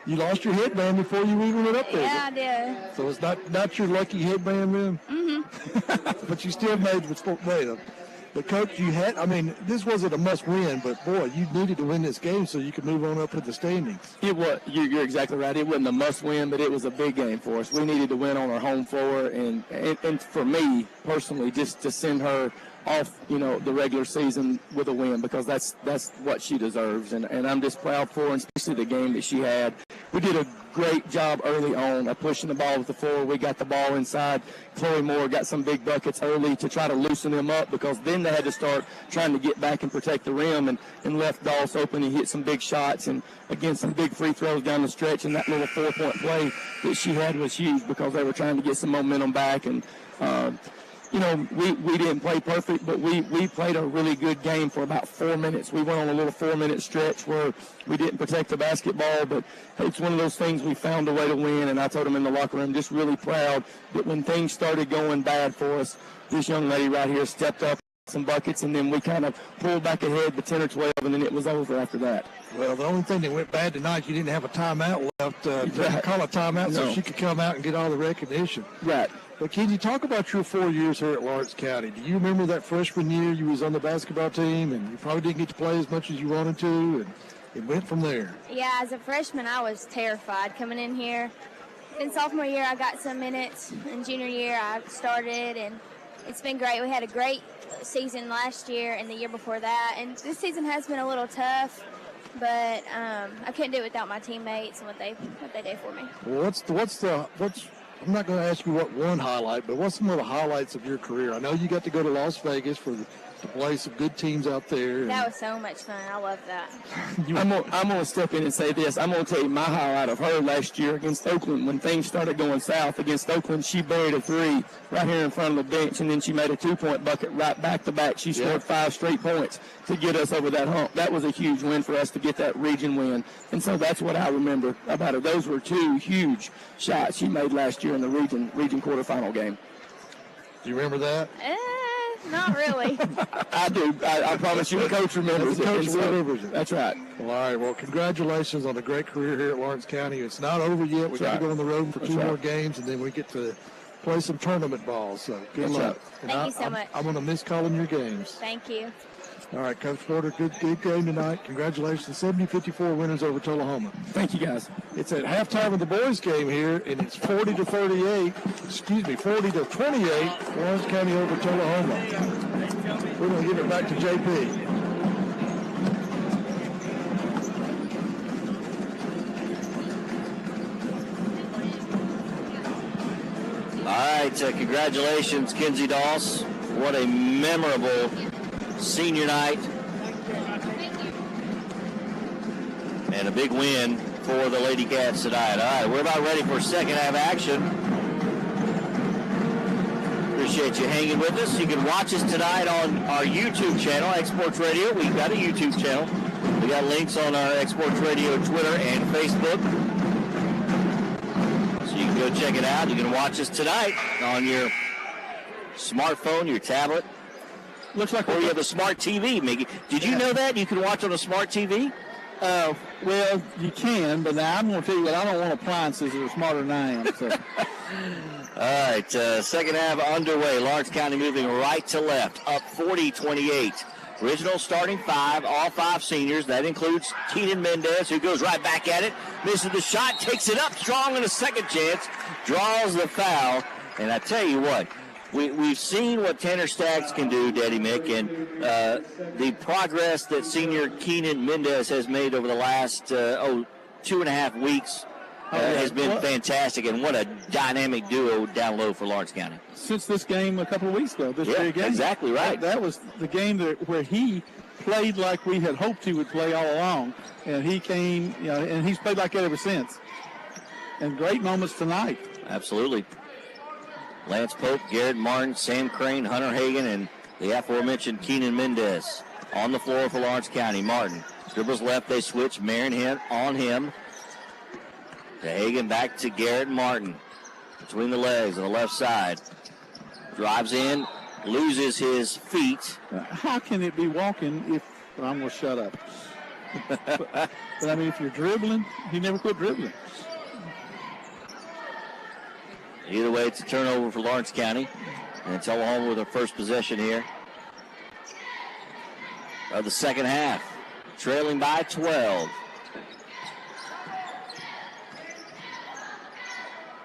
You lost your headband before you even went up there. Yeah, I did. So it's not your lucky headband then? Mm-hmm. But you still made them. But, Coach, this wasn't a must-win, but, boy, you needed to win this game so you could move on up in the standings. It was. You're exactly right. It wasn't a must-win, but it was a big game for us. We needed to win on our home floor, and for me, personally, just to send her off, the regular season with a win, because that's what she deserves, and I'm just proud for her, and especially the game that she had. We did a great job early on of pushing the ball with the floor. We got the ball inside. Chloe Moore got some big buckets early to try to loosen them up, because then they had to start trying to get back and protect the rim, and left Doss open. He hit some big shots, and again, some big free throws down the stretch, and that little 4-point play that she had was huge, because they were trying to get some momentum back. And we didn't play perfect, but we played a really good game for about 4 minutes. We went on a little 4-minute stretch where we didn't protect the basketball, but it's one of those things we found a way to win, and I told them in the locker room, just really proud that when things started going bad for us, this young lady right here stepped up some buckets, and then we kind of pulled back ahead to 10 or 12, and then it was over after that. Well, the only thing that went bad tonight, you didn't have a timeout left to call a timeout so she could come out and get all the recognition. Right. But can you talk about your 4 years here at Lawrence County? Do you remember that freshman year you was on the basketball team and you probably didn't get to play as much as you wanted to, and it went from there? Yeah, as a freshman, I was terrified coming in here. In sophomore year, I got some minutes. In junior year, I started, and it's been great. We had a great season last year and the year before that, and this season has been a little tough, but I couldn't do it without my teammates and what they did for me. Well, I'm not going to ask you what one highlight, but what's some of the highlights of your career? I know you got to go to Las Vegas for to play some good teams out there. That was so much fun. I love that. I'm gonna step in and say this. I'm gonna tell you my highlight of her last year against Oakland. When things started going south against Oakland, she buried a 3 right here in front of the bench, and then she made a 2-point bucket right back to back. She scored 5 straight points to get us over that hump. That was a huge win for us to get that region win, and so that's what I remember about her. Those were 2 huge shots she made last year in the region quarterfinal game. Do you remember that? Not really. I do. I promise you, the coach remembers it. Coach remembers it. That's right. Well, all right. Well, congratulations on a great career here at Lawrence County. It's not over yet. We got to go on the road for 2 more games, and then we get to play some tournament ball. So good luck. Thank you so much. I'm going to miss calling your games. Thank you. All right, Coach Porter, good game tonight. Congratulations, 70-54 winners over Tullahoma. Thank you, guys. It's at halftime of the boys' game here, and it's 40-28. 40-28. Lawrence County over Tullahoma. We're going to give it back to JP. All right, congratulations, Kinsey Doss. What a memorable senior night. And a big win for the Lady Cats tonight. All right, we're about ready for second half action. Appreciate you hanging with us. You can watch us tonight on our YouTube channel, X Sports Radio. We've got a YouTube channel. We got links on our X Sports Radio Twitter and Facebook. So you can go check it out. You can watch us tonight on your smartphone, your tablet. Looks like or you have a smart TV, Mickey. Did you know that? You can watch on a smart TV? Well, you can, but now I'm going to tell you what, I don't want appliances that are smarter than I am. So. All right, second half underway. Lawrence County moving right to left, up 40-28. Original starting 5, all 5 seniors. That includes Keenan Mendez, who goes right back at it, misses the shot, takes it up strong in a second chance, draws the foul. And I tell you what, we've seen what Tanner Staggs can do, Daddy Mick, and the progress that senior Keenan Mendez has made over the last 2.5 weeks has been fantastic, and what a dynamic duo down low for Lawrence County. Since this game a couple of weeks ago, this very game. Exactly right. That was the game where he played like we had hoped he would play all along, and he came, and he's played like that ever since. And great moments tonight. Absolutely. Lance Pope, Garrett Martin, Sam Crane, Hunter Hagan, and the aforementioned Keenan Mendez on the floor for Lawrence County. Martin dribbles left, they switch. Marin on him. To Hagan, back to Garrett Martin. Between the legs on the left side. Drives in, loses his feet. How can it be walking if... Well, I'm going to shut up. but, I mean, if you're dribbling, he never quit dribbling. Either way, it's a turnover for Lawrence County. And Tullahoma with their first possession here of the second half. Trailing by 12.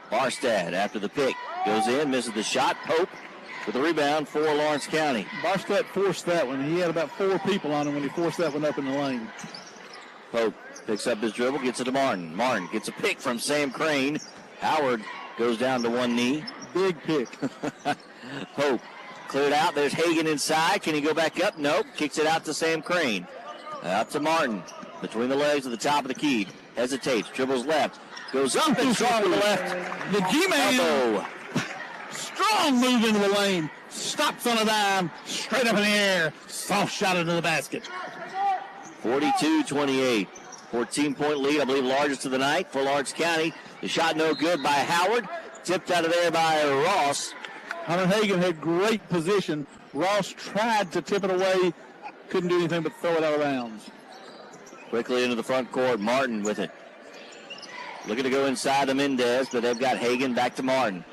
Barstad after the pick. Goes in, misses the shot. Pope with the rebound for Lawrence County. Barstad forced that one. He had about 4 people on him when he forced that one up in the lane. Pope picks up his dribble, gets it to Martin. Martin gets a pick from Sam Crane. Howard goes down to one knee. Big pick. Pope cleared out. There's Hagan inside. Can he go back up? Nope. Kicks it out to Sam Crane. Out to Martin. Between the legs at the top of the key. Hesitates. Dribbles left. Goes up and strong to the left. The G-Man. Strong move into the lane. Stops on a dime. Straight up in the air. Soft shot into the basket. 42-28. 14-point lead, I believe largest of the night for Lawrence County. The shot no good by Howard. Tipped out of there by Ross. Hunter Hagan had great position. Ross tried to tip it away. Couldn't do anything but throw it out of bounds. Quickly into the front court. Martin with it. Looking to go inside to Mendez, but they've got Hagan back to Martin.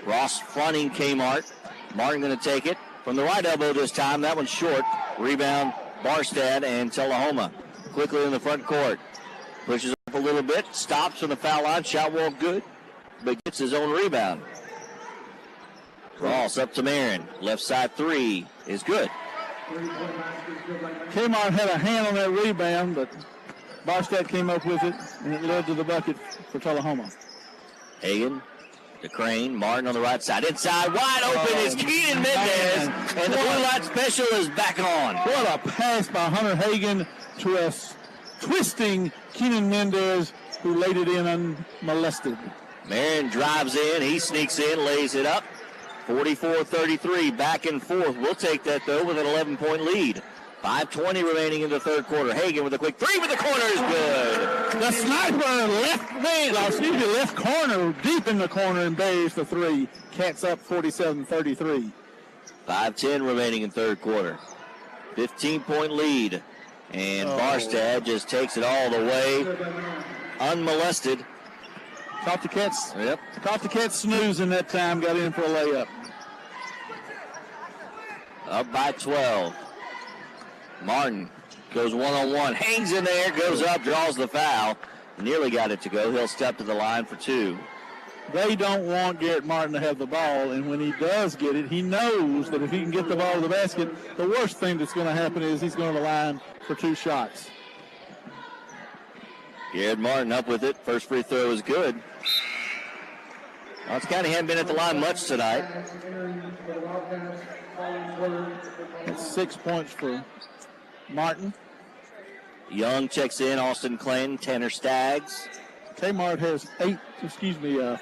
Ross fronting Kmart. Martin going to take it from the right elbow this time. That one's short. Rebound Barstad and Tullahoma. Quickly in the front court. Pushes up a little bit. Stops from the foul line. Shot won't good, but gets his own rebound. Ross up to Marin. Left side 3 is good. Kmart had a hand on that rebound, but Barstad came up with it, and it led to the bucket for Tullahoma. Hagan to Crane. Martin on the right side. Inside, wide open is Keenan Mendez. And the blue light special is back on. What a pass by Hunter Hagan to a twisting Keenan Mendez, who laid it in unmolested. Marion drives in. He sneaks in, lays it up. 44-33, back and forth. We'll take that, though, with an 11-point lead. 5:20 remaining in the third quarter. Hagan with a quick three, but the corner is good. The sniper left corner, deep in the corner, and buries the three. Cats up 47-33. 5:10 remaining in third quarter. 15-point lead. And Barstad just takes it all the way, unmolested. Caught the Cats. Yep. Caught the Cats snoozing that time. Got in for a layup. Up by 12. Martin goes one-on-one, hangs in there, goes up, draws the foul. Nearly got it to go. He'll step to the line for two. They don't want Garrett Martin to have the ball, and when he does get it, he knows that if he can get the ball to the basket, the worst thing that's going to happen is he's going to the line for two shots. Garrett Martin up with it. First free throw is good. Lawrence County hadn't been at the line much tonight. That's 6 points for Martin. Young checks in. Austin Clayton, Tanner Staggs. Kmart has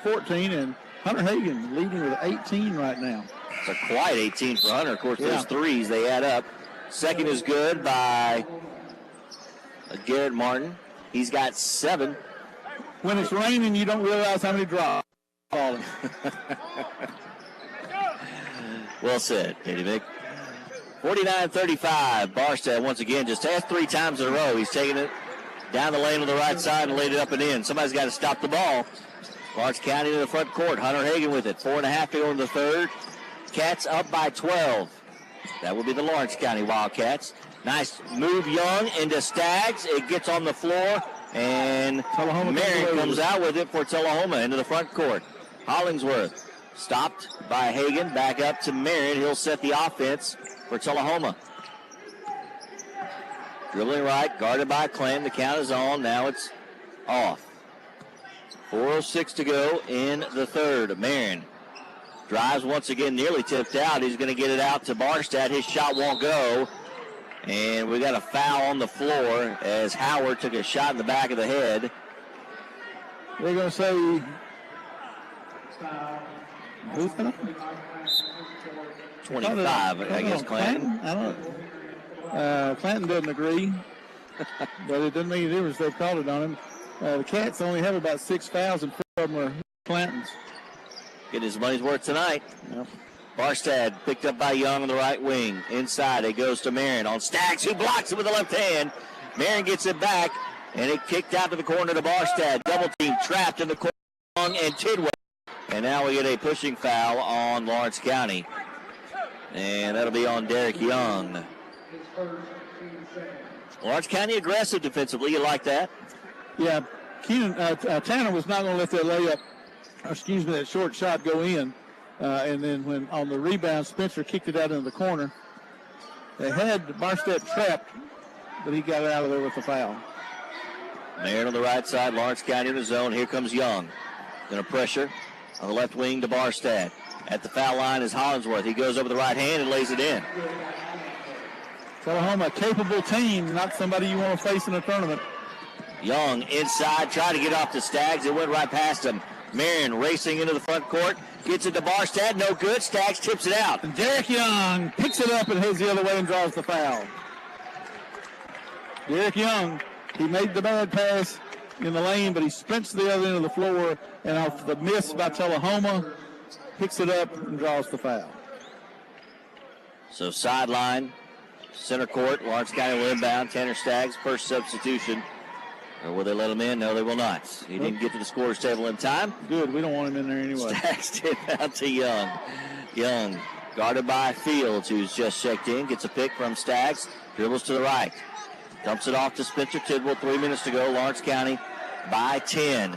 14, and Hunter Hagan leading with 18 right now. It's a quiet 18 for Hunter. Of course, those threes, they add up. Second is good by Garrett Martin. He's got 7. When it's raining, you don't realize how many drops falling. Well said, Katie Vick. 49-35. Barstad once again just has 3 times in a row. He's taking it down the lane on the right side and laid it up and in. Somebody's got to stop the ball. Lawrence County to the front court. Hunter Hagan with it. 4.5 to go in the third. Cats up by 12. That will be the Lawrence County Wildcats. Nice move, Young into Staggs. It gets on the floor, and Marion comes out with it for Tullahoma into the front court. Hollingsworth stopped by Hagan. Back up to Marion. He'll set the offense for Tullahoma. Dribbling right, guarded by Clem. The count is on. Now it's off. 4:06 to go in the third. Marion drives once again, nearly tipped out. He's going to get it out to Barstad. His shot won't go. And we got a foul on the floor as Howard took a shot in the back of the head. They're going to say, who's going to? 25, I guess, Clanton. Clanton doesn't agree, but it doesn't make any difference. They called it on him. The Cats only have about 6 fouls, and 4 of them are Clanton's. Get his money's worth tonight. Yep. Barstad picked up by Young on the right wing. Inside, it goes to Marion on Staggs, who blocks it with the left hand. Marion gets it back, and it kicked out to the corner to Barstad. Double team trapped in the corner, Young and Tidwell. And now we get a pushing foul on Lawrence County. And that'll be on Derek Young. Lawrence County aggressive defensively. You like that? Yeah. Tanner was not going to let that layup, that short shot go in. And then when on the rebound, Spencer kicked it out into the corner. They had Barstad trapped, but he got it out of there with the foul. Marion on the right side, Lawrence County in the zone. Here comes Young. Going to pressure on the left wing to Barstad. At the foul line is Hollingsworth. He goes over the right hand and lays it in. Tullahoma, a capable team, not somebody you want to face in a tournament. Young inside, tried to get off to Staggs. It went right past him. Marion racing into the front court. Gets it to Barstad. No good. Staggs tips it out. And Derek Young picks it up and heads the other way and draws the foul. Derek Young, he made the bad pass in the lane, but he sprints to the other end of the floor, and off the miss by Tullahoma, picks it up and draws the foul. So sideline, center court. Lawrence County will inbound. Tanner Staggs, first substitution. Or will they let him in? No, they will not. He didn't get to the scorer's table in time. Good. We don't want him in there anyway. Staggs tip out to Young. Young, guarded by Fields, who's just checked in. Gets a pick from Staggs. Dribbles to the right. Dumps it off to Spencer Tidwell. 3 minutes to go. Lawrence County by 10.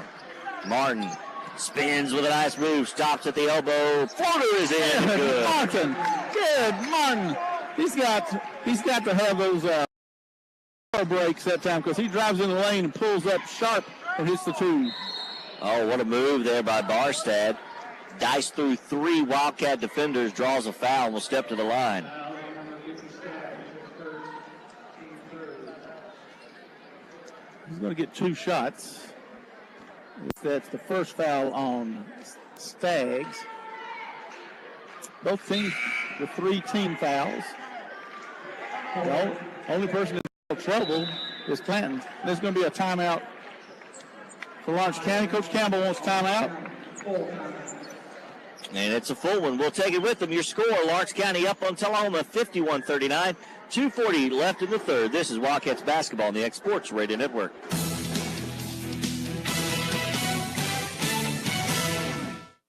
Martin spins with a nice move. Stops at the elbow. Floater is in. Good. Martin. Good. Martin. He's got to have those breaks that time because he drives in the lane and pulls up sharp and hits the two. Oh, what a move there by Barstad. diced through 3 Wildcat defenders, draws a foul, and will step to the line. He's going to get 2 shots. That's the first foul on Staggs. Both teams with 3 team fouls. The only person in trouble is Clanton. There's going to be a timeout for Lawrence County. Coach Campbell wants timeout. And it's a full one. We'll take it with them. Your score, Lawrence County up on Tullahoma, 51-39. 2:40 left in the third. This is Wildcats basketball on the X Sports Radio Network.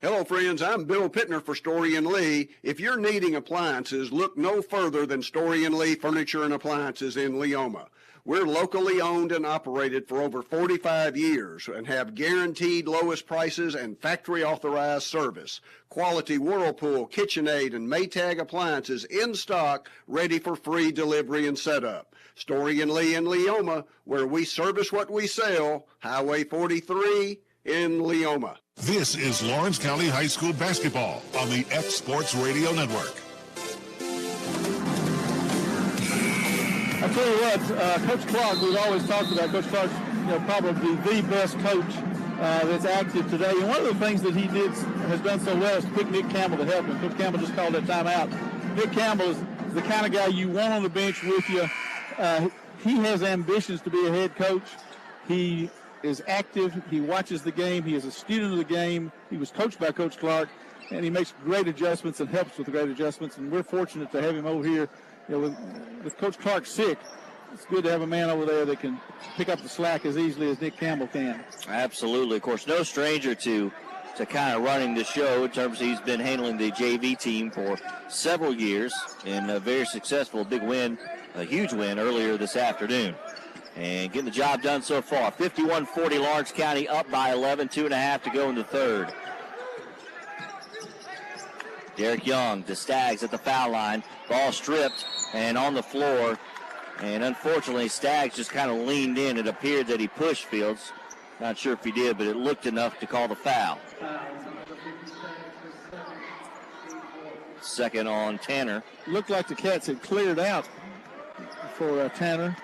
Hello, friends. I'm Bill Pittner for Story & Lee. If you're needing appliances, look no further than Story & Lee Furniture and Appliances in Leoma. We're locally owned and operated for over 45 years and have guaranteed lowest prices and factory-authorized service. Quality Whirlpool, KitchenAid, and Maytag appliances in stock, ready for free delivery and setup. Story & Lee in Leoma, where we service what we sell. Highway 43 in Leoma. This is Lawrence County High School basketball on the X Sports Radio Network. I tell you what, Coach Clark, we've always talked about Coach Clark's, probably the best coach that's active today. And one of the things that he has done so well is to pick Nick Campbell to help him. Coach Campbell just called that timeout. Nick Campbell is the kind of guy you want on the bench with you. He has ambitions to be a head coach. He is active. He watches the game. He is a student of the game. He was coached by Coach Clark, and he makes great adjustments and helps with the great adjustments. And we're fortunate to have him over here. With Coach Clark sick, it's good to have a man over there that can pick up the slack as easily as Nick Campbell can. Absolutely. Of course, no stranger to kind of running the show in terms of he's been handling the JV team for several years and a very successful big win, a huge win earlier this afternoon. And getting the job done so far. 51-40 Lawrence County up by 11, 2.5 to go in the third. Derek Young to Staggs at the foul line. Ball stripped and on the floor. And unfortunately, Staggs just kind of leaned in. It appeared that he pushed Fields. Not sure if he did, but it looked enough to call the foul. Second on Tanner. Looked like the Cats had cleared out for Tanner.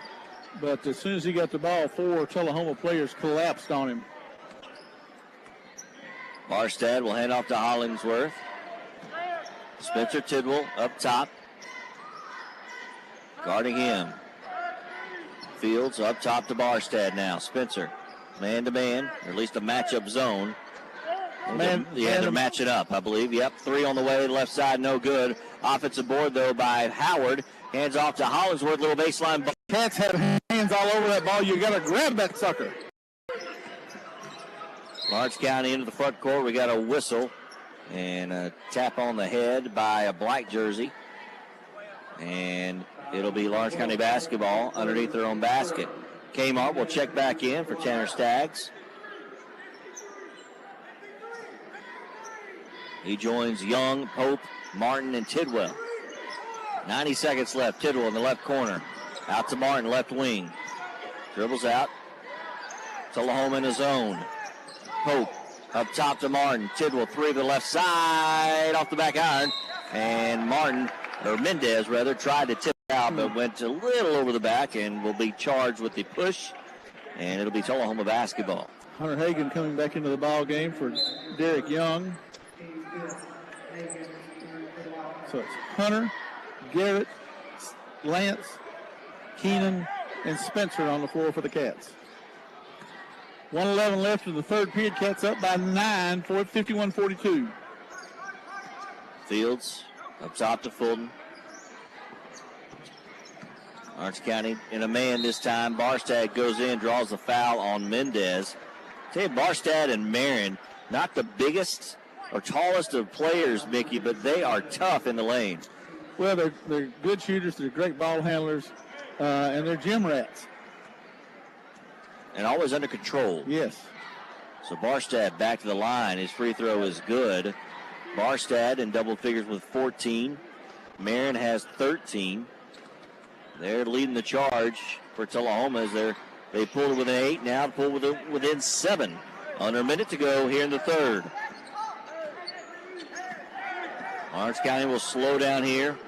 But as soon as he got the ball, 4 Tullahoma players collapsed on him. Barstad will hand off to Hollingsworth. Spencer Tidwell up top. Guarding him. Fields up top to Barstad now. Spencer, man-to-man, or at least a matchup zone. They're matching up, I believe. Yep, 3 on the way, left side, no good. Offensive board, though, by Howard. Hands off to Hollingsworth, little baseline. Cats have hands all over that ball. You got to grab that sucker. Lawrence County into the front court. We got a whistle and a tap on the head by a black jersey. And it'll be Lawrence County basketball underneath their own basket. Kmart will check back in for Tanner Staggs. He joins Young, Pope, Martin, and Tidwell. 90 seconds left. Tidwell in the left corner. Out to Martin, left wing. Dribbles out. Tullahoma in his zone. Pope up top to Martin. Tidwell, 3 to the left side, off the back iron. And Mendez tried to tip it out, but went a little over the back and will be charged with the push. And it'll be Tullahoma basketball. Hunter Hagan coming back into the ball game for Derek Young. So it's Hunter, Garrett, Lance, Keenan, and Spencer on the floor for the Cats. 1:11 left in the third period. Cats up by 9 for 51-42. Fields up top to Fulton. Lawrence County in a man this time. Barstad goes in, draws the foul on Mendez. Tell you, Barstad and Marin, not the biggest or tallest of players, Mickey, but they are tough in the lane. Well, they're good shooters. They're great ball handlers, and they're gym rats. And always under control. Yes. So Barstad back to the line. His free throw is good. Barstad in double figures with 14. Marin has 13. They're leading the charge for Tullahoma as they pulled it within 8. Now pull within 7. Under a minute to go here in the third. Lawrence County will slow down here.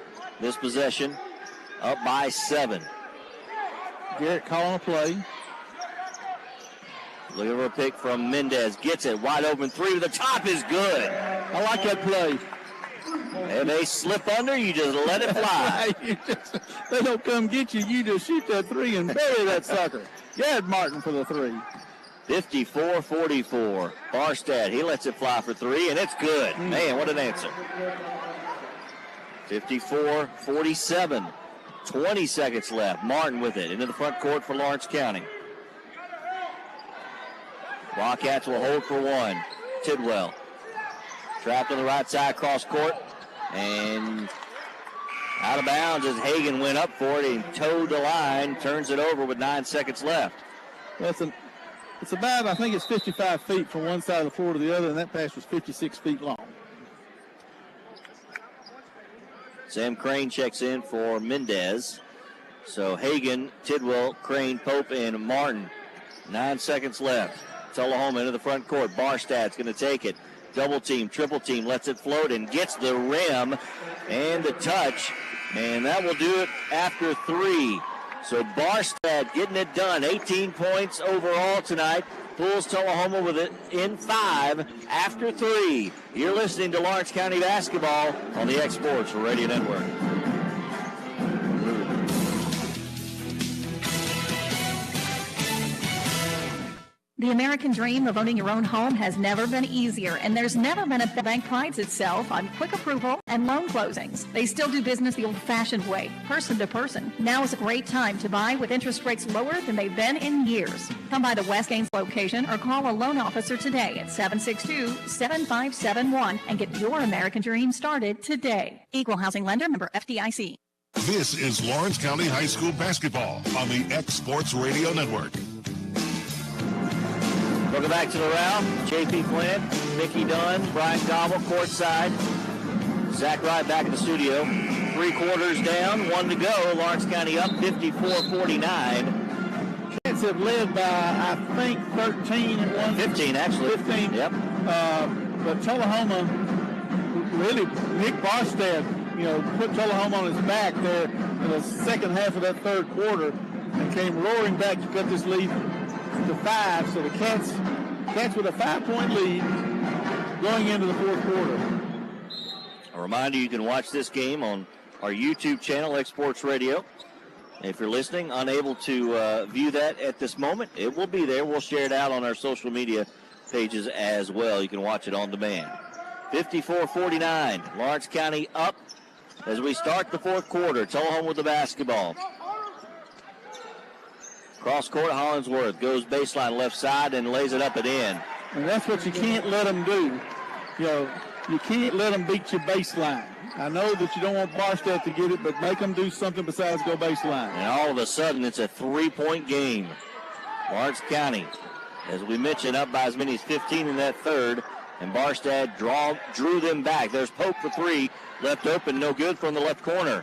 This possession up by 7. Garrett calling a play. Looking for a pick from Mendez. Gets it. Wide open 3 to the top is good. I like that play. If they slip under, you just let it fly. They don't come get you. You just shoot that 3 and bury that sucker. Garrett Martin for the 3. 54-44. Barstad, he lets it fly for 3, and it's good. Man, what an answer. 54-47. 20 seconds left. Martin with it into the front court for Lawrence County. Wildcats will hold for 1. Tidwell trapped on the right side, cross court, and out of bounds as Hagan went up for it and towed the line, turns it over with 9 seconds left. Well, it's about, I think it's 55 feet from one side of the floor to the other, and that pass was 56 feet long. Sam Crane checks in for Mendez. So Hagan, Tidwell, Crane, Pope, and Martin. 9 seconds left. Tullahoma into the front court. Barstad's going to take it. Double team, triple team, lets it float and gets the rim and the touch. And that will do it after 3. So Barstad getting it done. 18 points overall tonight. Pulls Tullahoma with it in 5 after 3. You're listening to Lawrence County basketball on the X Sports Radio Network. The American dream of owning your own home has never been easier, and there's never been a bank prides itself on quick approval and loan closings. They still do business the old-fashioned way, person to person. Now is a great time to buy with interest rates lower than they've been in years. Come by the West Gaines location or call a loan officer today at 762-7571 and get your American dream started today. Equal housing lender, member FDIC. This is Lawrence County High School basketball on the X Sports Radio Network. Welcome back to the round. J.P. Flint, Mickey Dunn, Brian Gobble, courtside. Zach Wright back in the studio. 3 quarters down, 1 to go. Lawrence County up 54-49. Cats have led by, I think, 13 at one. 15, actually. 15. Yep. But Tullahoma, really, Nick Barstad, put Tullahoma on his back there in the second half of that third quarter and came roaring back to cut this lead to 5. So the Cats with a 5-point lead going into the fourth quarter. A reminder, you can watch this game on our YouTube channel, X Sports Radio. If you're listening, unable to view that at this moment, it will be there. We'll share it out on our social media pages as well. You can watch it on demand. 54-49, Lawrence County up as we start the fourth quarter. Tullahoma with the basketball. Cross court, Hollingsworth goes baseline left side and lays it up and in. And that's what you can't let them do. You can't let them beat your baseline. I know that you don't want Barstad to get it, but make them do something besides go baseline. And all of a sudden, it's a 3-point game. Lawrence County, as we mentioned, up by as many as 15 in that third, and Barstad drew them back. There's Pope for 3, left open, no good from the left corner.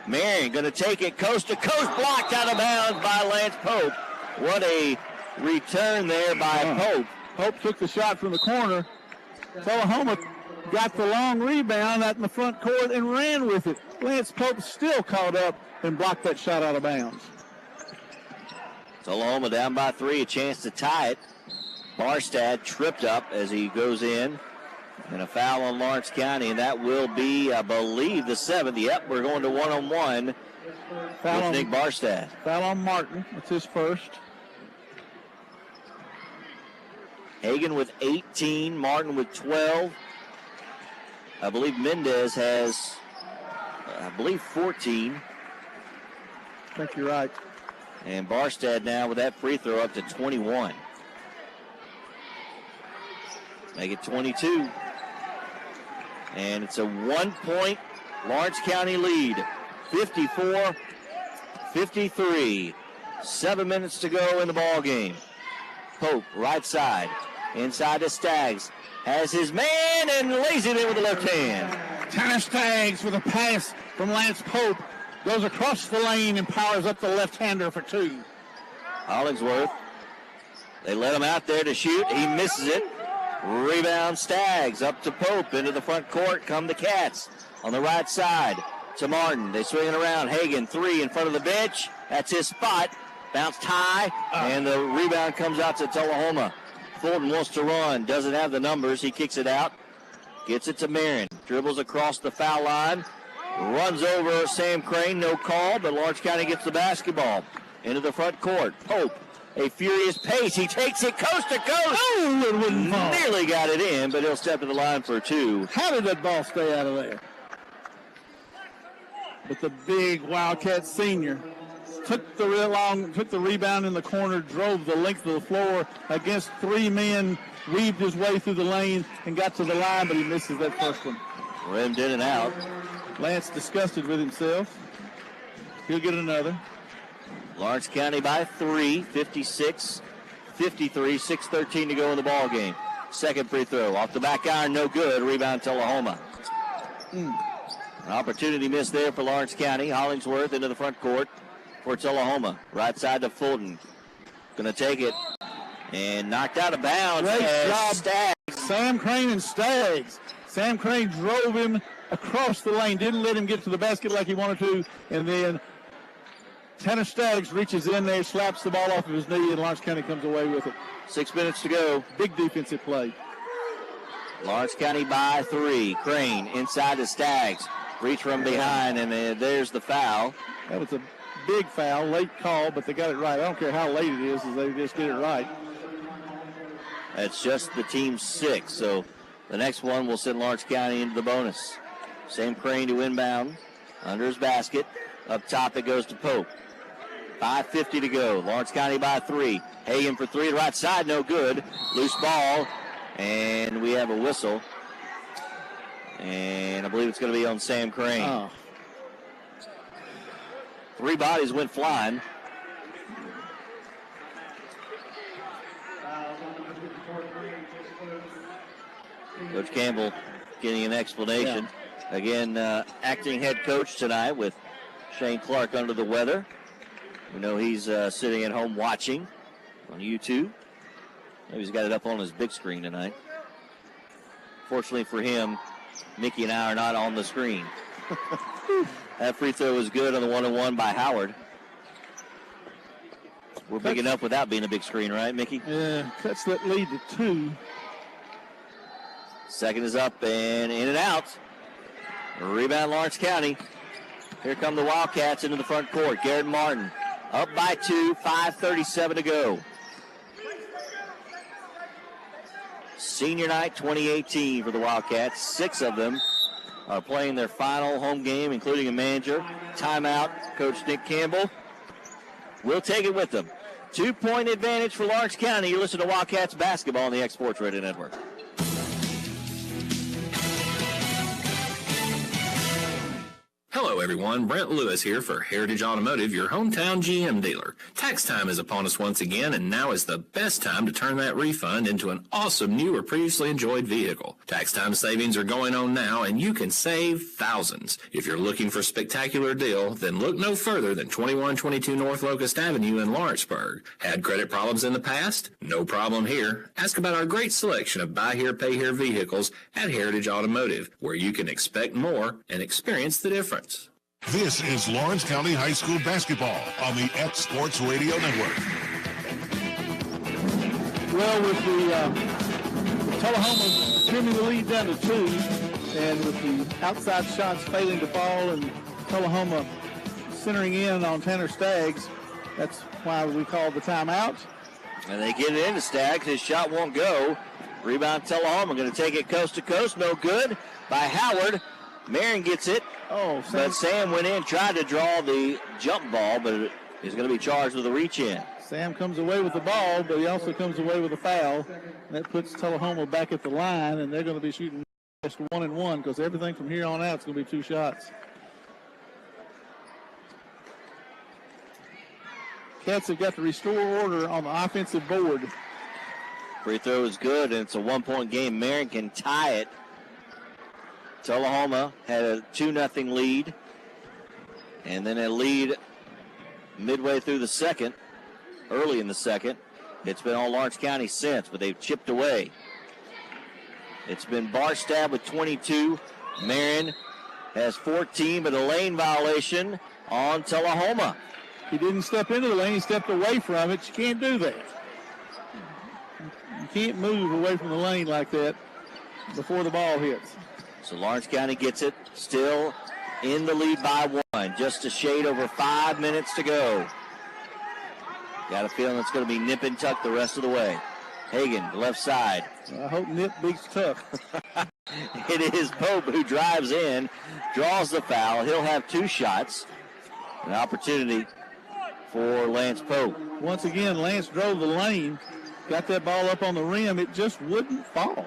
Marion going to take it coast to coast, blocked out of bounds by Lance Pope. What a return there by Pope. Pope took the shot from the corner. Tullahoma got the long rebound out in the front court and ran with it. Lance Pope still caught up and blocked that shot out of bounds. Tullahoma down by 3, a chance to tie it. Barstad tripped up as he goes in. And a foul on Lawrence County, and that will be, I believe, the 7th. Yep, we're going to one-on-one with Nick Barstad. Foul on Martin. That's his first. Hagan with 18, Martin with 12. I believe Mendez has, 14. I think you're right. And Barstad now with that free throw up to 21. Make it 22. And it's a 1-point Lawrence County lead. 54-53. 7 minutes to go in the ball game. Pope, right side. Inside to Staggs. Has his man and lays it in with the left hand. Tanner Staggs with a pass from Lance Pope. Goes across the lane and powers up the left-hander for 2. Hollingsworth. They let him out there to shoot. He misses it. Rebound Stags up to Pope into the front court. Come the Cats on the right side to Martin. They swing it around. Hagan, three in front of the bench. That's his spot. Bounced high, and the rebound comes out to Tullahoma. Fulton wants to run. Doesn't have the numbers. He kicks it out. Gets it to Marion. Dribbles across the foul line. Runs over Sam Crane. No call, but Lawrence County gets the basketball into the front court. Pope, a furious pace. He takes it coast to coast. Oh, it wouldn't fall. Nearly got it in, but he'll step to the line for two. How did that ball stay out of there? But the big Wildcat senior took the rebound in the corner, drove the length of the floor against three men, weaved his way through the lane, and got to the line, but he misses that first one. Rimmed in and out. Lance disgusted with himself. He'll get another. Lawrence County by 3, 56-53, 6:13 to go in the ball game. Second free throw off the back iron, no good. Rebound Tullahoma. An opportunity missed there for Lawrence County. Hollingsworth into the front court for Tullahoma. Right side to Fulton. Going to take it and knocked out of bounds. Great job, Staggs. Sam Crane and Staggs. Sam Crane drove him across the lane, didn't let him get to the basket like he wanted to, and then Tanner Staggs reaches in there, slaps the ball off of his knee, and Lawrence County comes away with it. 6 minutes to go. Big defensive play. Lawrence County by 3. Crane inside to Staggs. Reach from behind, and there's the foul. That was a big foul, late call, but they got it right. I don't care how late it is, as they just did it right. That's just the team's 6, so the next one will send Lawrence County into the bonus. Sam Crane to inbound, under his basket. Up top it goes to Pope. 5:50 to go. Lawrence County by 3. Hagan for 3, right side, no good. Loose ball, and we have a whistle. And I believe it's going to be on Sam Crane. Oh. 3 bodies went flying. Coach Campbell getting an explanation. Yeah. Again, acting head coach tonight with Shane Clark under the weather. We know he's sitting at home watching on YouTube. Maybe he's got it up on his big screen tonight. Fortunately for him, Mickey and I are not on the screen. That free throw was good on the 1-on-1 by Howard. We're big enough without being a big screen, right, Mickey? Yeah, cuts that lead to 2. Second is up and in and out. Rebound Lawrence County. Here come the Wildcats into the front court. Garrett Martin up by 2, 5:37 to go. Senior night 2018 for the Wildcats. 6 of them are playing their final home game, including a manager. Timeout, Coach Nick Campbell. We'll take it with them. 2-point advantage for Lawrence County. You listen to Wildcats basketball on the X Sports Radio Network. Hello everyone, Brent Lewis here for Heritage Automotive, your hometown GM dealer. Tax time is upon us once again, and now is the best time to turn that refund into an awesome new or previously enjoyed vehicle. Tax time savings are going on now, and you can save thousands. If you're looking for a spectacular deal, then look no further than 2122 North Locust Avenue in Lawrenceburg. Had credit problems in the past? No problem here. Ask about our great selection of buy here, pay here vehicles at Heritage Automotive, where you can expect more and experience the difference. This is Lawrence County High School basketball on the X Sports Radio Network. Well, with the Tullahoma trimming the lead down to 2, and with the outside shots failing to fall, and Tullahoma centering in on Tanner Staggs, that's why we called the timeout. And they get it into Staggs. His shot won't go. Rebound Tullahoma. Going to take it coast to coast. No good by Howard. Marion gets it. Oh, but Sam went in, tried to draw the jump ball, but is going to be charged with a reach-in. Sam comes away with the ball, but he also comes away with a foul. And that puts Tullahoma back at the line, and they're going to be shooting just 1-and-1 because everything from here on out is going to be 2 shots. Cats have got to restore order on the offensive board. Free throw is good, and it's a 1-point game. Marion can tie it. Tullahoma had a 2-0 lead, and then a lead midway through the second, early in the second. It's been all Lawrence County since, but they've chipped away. It's been Barstad with 22. Marion has 14, but a lane violation on Tullahoma. He didn't step into the lane. He stepped away from it. You can't do that. You can't move away from the lane like that before the ball hits. So Lawrence County gets it, still in the lead by 1. Just a shade over 5 minutes to go. Got a feeling it's going to be nip and tuck the rest of the way. Hagan, left side. I hope nip beats tuck. It is Pope who drives in, draws the foul. He'll have 2 shots. An opportunity for Lance Pope. Once again, Lance drove the lane, got that ball up on the rim. It just wouldn't fall.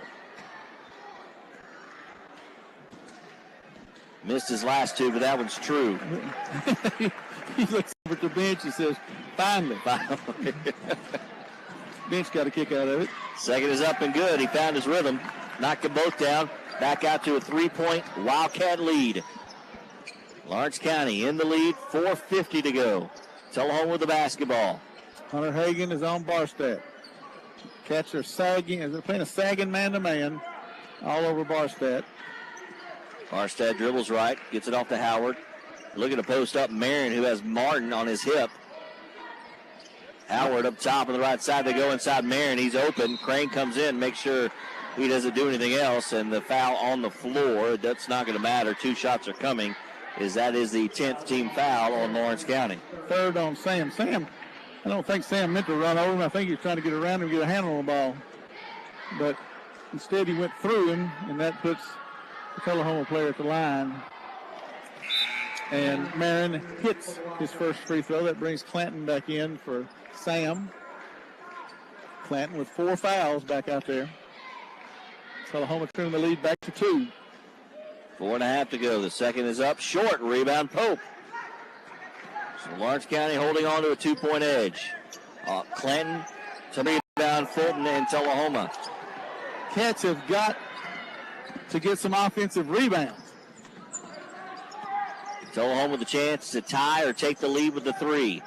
Missed his last 2, but that one's true. He looks over at the bench and says, finally. Bench got a kick out of it. Second is up and good. He found his rhythm. Knocked them both down. Back out to a 3-point Wildcat lead. Lawrence County in the lead. 4:50 to go. Tullahoma with the basketball. Hunter Hagan is on Barstad. Cats are sagging. They're playing a sagging man-to-man all over Barstad. Barstad dribbles right. Gets it off to Howard. Looking to post up Marion, who has Martin on his hip. Howard up top on the right side. They go inside Marion. He's open. Crane comes in, makes sure he doesn't do anything else, and the foul on the floor. That's not going to matter. 2 shots are coming. That is the 10th team foul on Lawrence County. Third on Sam. I don't think Sam meant to run over him. I think he was trying to get around him and get a handle on the ball. But instead he went through him, and that puts the Tullahoma player at the line. And Marion hits his first free throw. That brings Clanton back in for Sam. Clanton with 4 fouls back out there. Tullahoma turning the lead back to 2. 4.5 to go. The second is up. Short. Rebound Pope. So Lawrence County holding on to a 2-point edge. Clanton to rebound Fulton and Tullahoma. Cats have got to get some offensive rebounds. Tullahoma with a chance to tie or take the lead with the 3.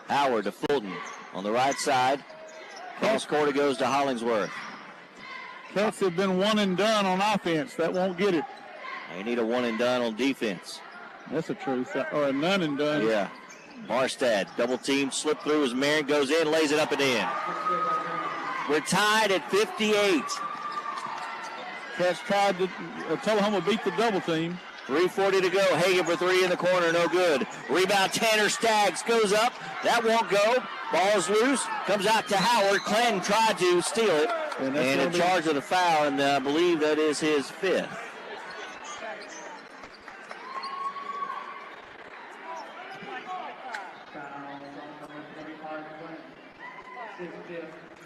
Howard to Fulton on the right side. Cross court it goes to Hollingsworth. Cats have been one and done on offense. That won't get it. They need a one and done on defense. That's the truth. Or a none and done. Yeah. Barstad, double team, slip through as Marion goes in, lays it up and in. We're tied at 58. Cats tried to, Tullahoma beat the double team. 3:40 to go. Hagan for 3 in the corner, no good. Rebound, Tanner Staggs goes up. That won't go. Ball's loose. Comes out to Howard. Clanton tried to steal it. And in charge of the foul, and I believe that is his 5th.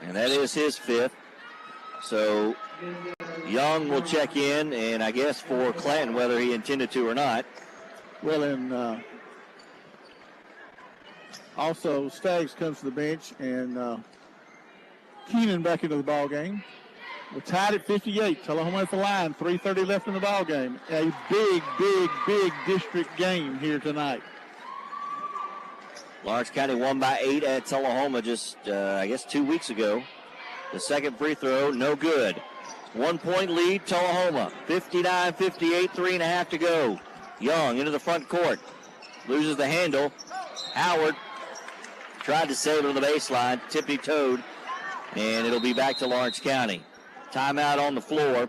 And that is his 5th. So Young will check in, and I guess for Clanton, whether he intended to or not. Well, and also Staggs comes to the bench, and Keenan back into the ball game. We're tied at 58. Tullahoma at the line. 3:30 left in the ball game. A big district game here tonight. Lawrence County won by 8 at Tullahoma just, I guess, 2 weeks ago. The second free throw, no good. 1-point lead, Tullahoma. 59-58, 3.5 to go. Young into the front court. Loses the handle. Howard tried to save it on the baseline. Tippy-toed. And it'll be back to Lawrence County. Timeout on the floor.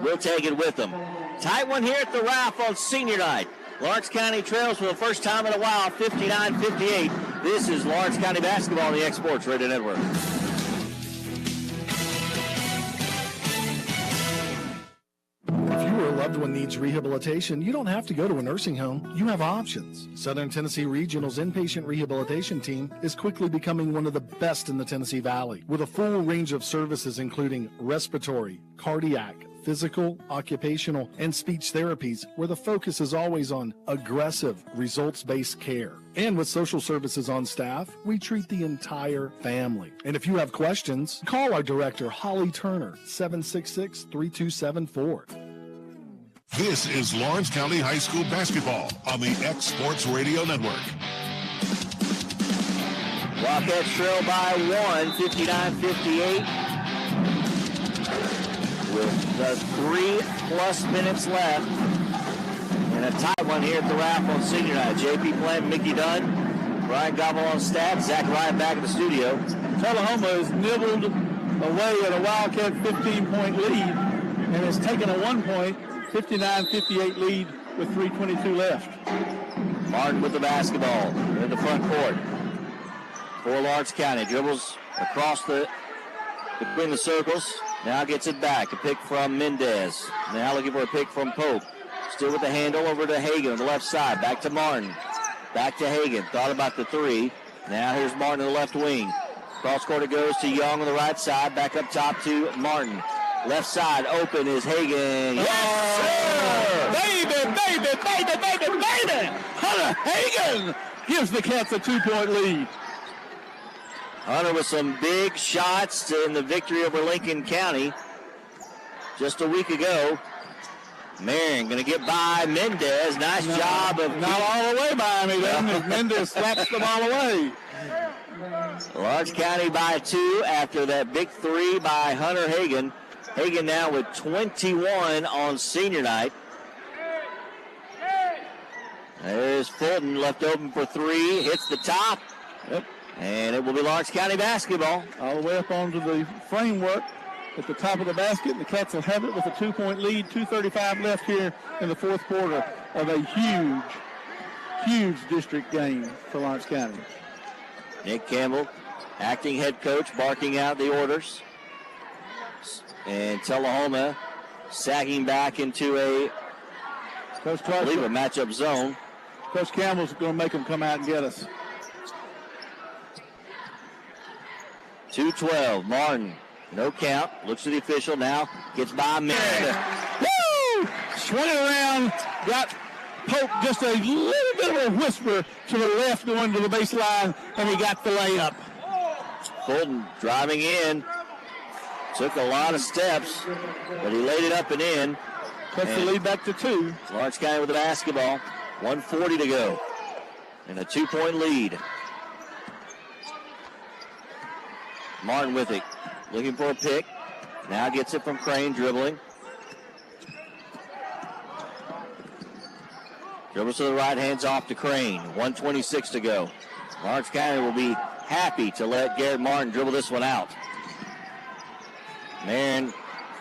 We'll take it with them. Tight one here at the Ralph on senior night. Lawrence County trails for the first time in a while, 59-58. This is Lawrence County basketball on the X Sports Radio Network. If you or a loved one needs rehabilitation, you don't have to go to a nursing home. You have options. Southern Tennessee Regional's inpatient rehabilitation team is quickly becoming one of the best in the Tennessee Valley, with a full range of services including respiratory, cardiac, physical, occupational, and speech therapies, where the focus is always on aggressive, results-based care. And with social services on staff, we treat the entire family. And if you have questions, call our director, Holly Turner, 766-3274. This is Lawrence County High School basketball on the X Sports Radio Network. Wildcats trail by 1, 59-58. with the 3+ minutes left. And a tight one here at the wrap on senior night. J.P. Plant, Mickey Dunn, Brian Gobble on stats, Zach Ryan back in the studio. Tullahoma has nibbled away at a Wildcat 15-point lead and has taken a 1-point 59-58 lead with 3:22 left. Martin with the basketball in the front court for Lawrence County. Dribbles across between the circles. Now gets it back. A pick from Mendez. Now looking for a pick from Pope. Still with the handle over to Hagan on the left side. Back to Martin. Back to Hagan. Thought about the three. Now here's Martin in the left wing. Cross court it goes to Young on the right side. Back up top to Martin. Left side open is Hagan. Yes, sir! Baby! Hunter Hagan gives the Cats a 2-point lead. Hunter with some big shots in the victory over Lincoln County just a week ago. Marion going to get by Mendez. Nice job of... Not all the way by me, then. Mendez slaps the ball away. Lawrence County by 2 after that big 3 by Hunter Hagan. Hagan now with 21 on senior night. There's Fulton left open for 3. Hits the top. Yep. And it will be Lawrence County basketball. All the way up onto the framework at the top of the basket. And the Cats will have it with a 2-point lead. 2:35 left here in the fourth quarter of a huge district game for Lawrence County. Nick Campbell, acting head coach, barking out the orders. And Tullahoma sagging back into a matchup zone. Coach Campbell's going to make them come out and get us. 2-12. Martin, no count. Looks at the official now. Gets by Miranda. Woo! Swung it around. Got Pope just a little bit of a whisper to the left going to the baseline, and he got the layup. Fulton driving in. Took a lot of steps, but he laid it up and in. Puts the lead back to 2. Lawrence County with the basketball. 1:40 to go. And a 2-point lead. Martin with it. Looking for a pick. Now gets it from Crane, dribbling. Dribbles to the right, hands off to Crane. 1:26 to go. Lawrence County will be happy to let Garrett Martin dribble this one out. Marion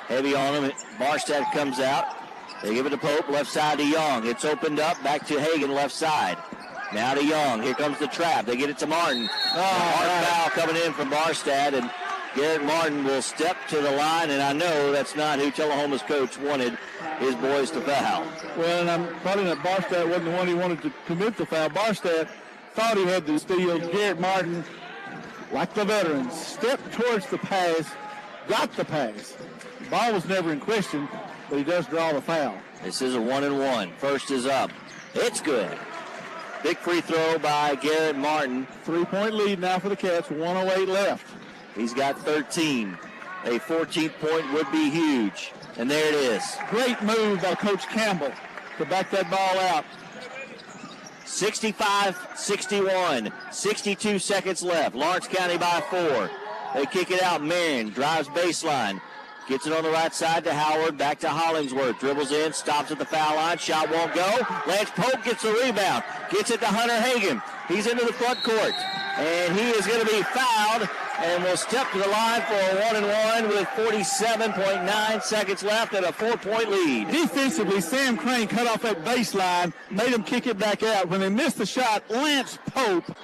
heavy on him. Barstad comes out. They give it to Pope, left side to Young. It's opened up, back to Hagan, left side. Now to Young. Here comes the trap. They get it to Martin. Hard foul coming in from Barstad, and Garrett Martin will step to the line, and I know that's not who Tullahoma's coach wanted his boys to foul. Well, and I'm probably that Barstad wasn't the one he wanted to commit the foul. Barstad thought he had the steal. Garrett Martin, like the veterans, stepped towards the pass, got the pass. The ball was never in question, but he does draw the foul. This is a 1-and-1. First is up. It's good. Big free throw by Garrett Martin. 3-point lead now for the Cats. 1:08 left. He's got 13. A 14th point would be huge. And there it is. Great move by Coach Campbell to back that ball out. 65-61. 62 seconds left. Lawrence County by 4. They kick it out. Marion drives baseline. Gets it on the right side to Howard. Back to Hollingsworth. Dribbles in. Stops at the foul line. Shot won't go. Lance Pope gets the rebound. Gets it to Hunter Hagan. He's into the front court. And he is going to be fouled and will step to the line for a 1-and-1 with 47.9 seconds left and a 4-point lead. Defensively, Sam Crane cut off that baseline, made him kick it back out. When they missed the shot, Lance Pope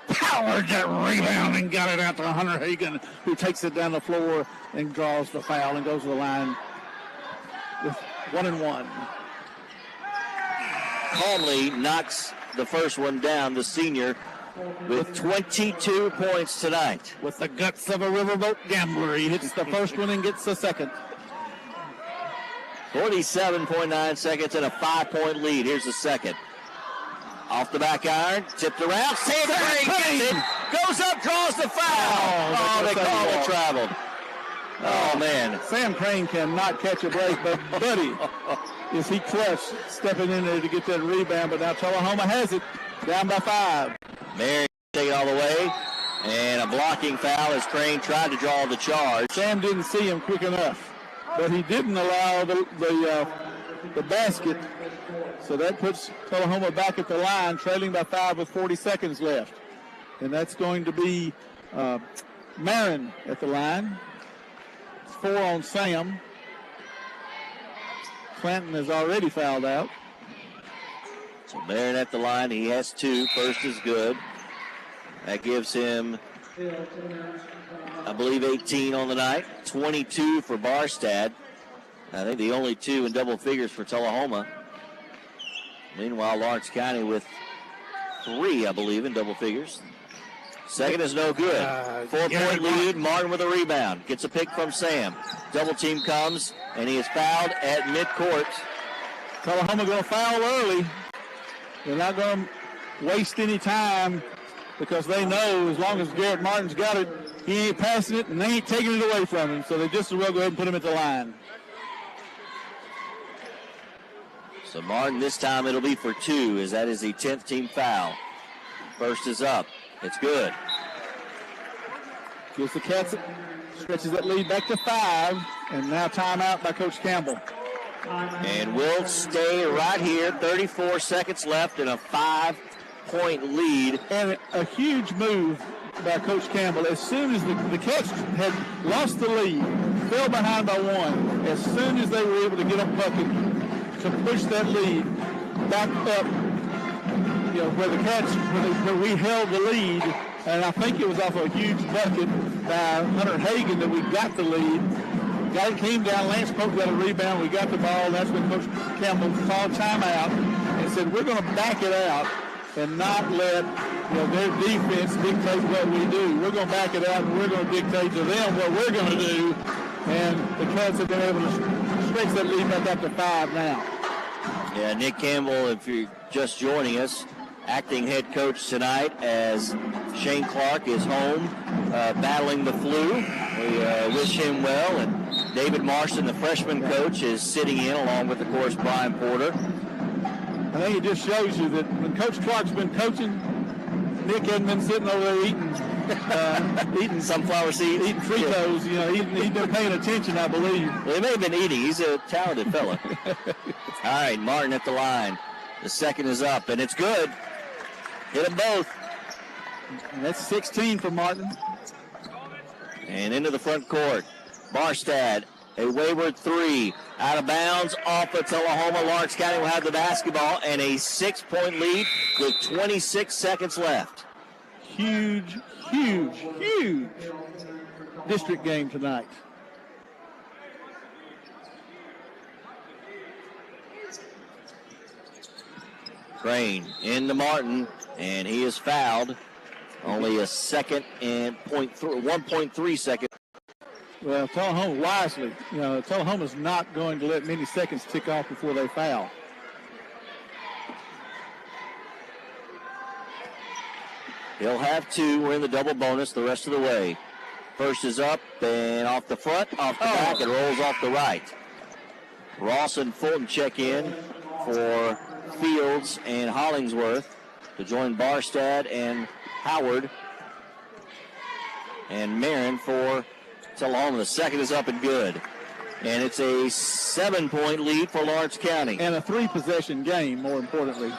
powered that rebound and got it out to Hunter Hagan, who takes it down the floor and draws the foul and goes to the line with 1-and-1. Calmly knocks the first one down, the senior, with 22 points tonight. With the guts of a riverboat gambler, he hits the first one and gets the second. 47.9 seconds and a 5-point lead. Here's the second. Off the back iron, tipped around. Sam Crane gets it. Goes up, draws the foul. They call it traveled. Oh, man. Sam Crane cannot catch a break, but Buddy, is he clutch stepping in there to get that rebound, but now Tullahoma has it, down by 5. Marion take it all the way, and a blocking foul as Crane tried to draw the charge. Sam didn't see him quick enough. but he didn't allow the basket. So that puts Tullahoma back at the line, trailing by 5 with 40 seconds left. And that's going to be Marin at the line. It's 4 on Sam. Clanton has already fouled out. So Marin at the line. He has 2. First is good. That gives him, I believe, 18 on the night. 22 for Barstad. I think the only 2 in double figures for Tullahoma. Meanwhile, Lawrence County with 3, I believe, in double figures. Second is no good. 4-point lead. Martin with a rebound. Gets a pick from Sam. Double team comes, and he is fouled at midcourt. Tullahoma going to foul early. They're not going to waste any time because they know as long as Garrett Martin's got it, he ain't passing it, and they ain't taking it away from him. So they just as well go ahead and put him at the line. So Martin, this time it'll be for 2, as that is the 10th team foul. First is up. It's good. Gives the Cats, stretches that lead back to 5, and now timeout by Coach Campbell. And we'll stay right here. 34 seconds left and a 5-point lead. And a huge move by Coach Campbell. As soon as the Cats had lost the lead, fell behind by 1, as soon as they were able to get a bucket to push that lead back up, where the Cats, where we held the lead, and I think it was off a huge bucket by Hunter Hagan that we got the lead. Guy came down, Lance Pope got a rebound, we got the ball, and that's when Coach Campbell called timeout and said, we're going to back it out and not let their defense dictate what we do. We're going to back it out, and we're going to dictate to them what we're going to do, and the Cats have been able to stretch that lead back up to 5 now. Yeah, Nick Campbell, if you're just joining us, acting head coach tonight as Shane Clark is home battling the flu. We wish him well. And David Marston, the freshman coach, is sitting in along with, of course, Brian Porter. I think it just shows you that when Coach Clark's been coaching, Nick hadn't been sitting over there eating sunflower seeds, eating Fritos. He's been paying attention, I believe. Well, he may have been eating. He's a talented fella. All right, Martin at the line. The second is up, and it's good. Hit them both. And that's 16 for Martin. And into the front court. Barstad, a wayward 3. Out of bounds, off of Tullahoma. Lawrence County will have the basketball and a 6-point lead with 26 seconds left. Huge district game tonight. Crane into Martin, and he is fouled. Only a second and 1.3 seconds. Well, Tullahoma wisely. Tullahoma's not going to let many seconds tick off before they foul. He'll have 2. We're in the double bonus the rest of the way. First is up and off the front, off the back, and rolls off the right. Ross and Fulton check in for Fields and Hollingsworth to join Barstad and Howard and Marin for Tullahoma. The second is up and good. And it's a 7-point lead for Lawrence County. And a 3-possession game, more importantly.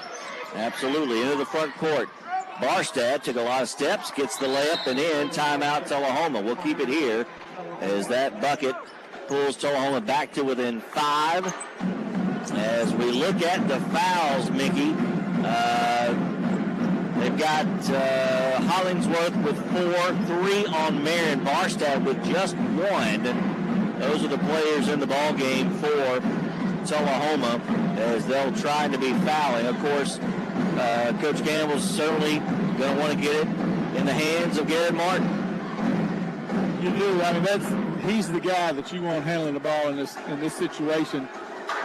Absolutely. Into the front court. Barstad took a lot of steps, gets the layup and in. Timeout Tullahoma. We'll keep it here as that bucket pulls Tullahoma back to within 5. As we look at the fouls, Mickey, they've got Hollingsworth with 4, 3 on Marin. Barstad with just 1. Those are the players in the ball game for Tullahoma as they'll try to be fouling. Of course, Coach Campbell's certainly going to want to get it in the hands of Garrett Martin. You do. I mean, he's the guy that you want handling the ball in this situation.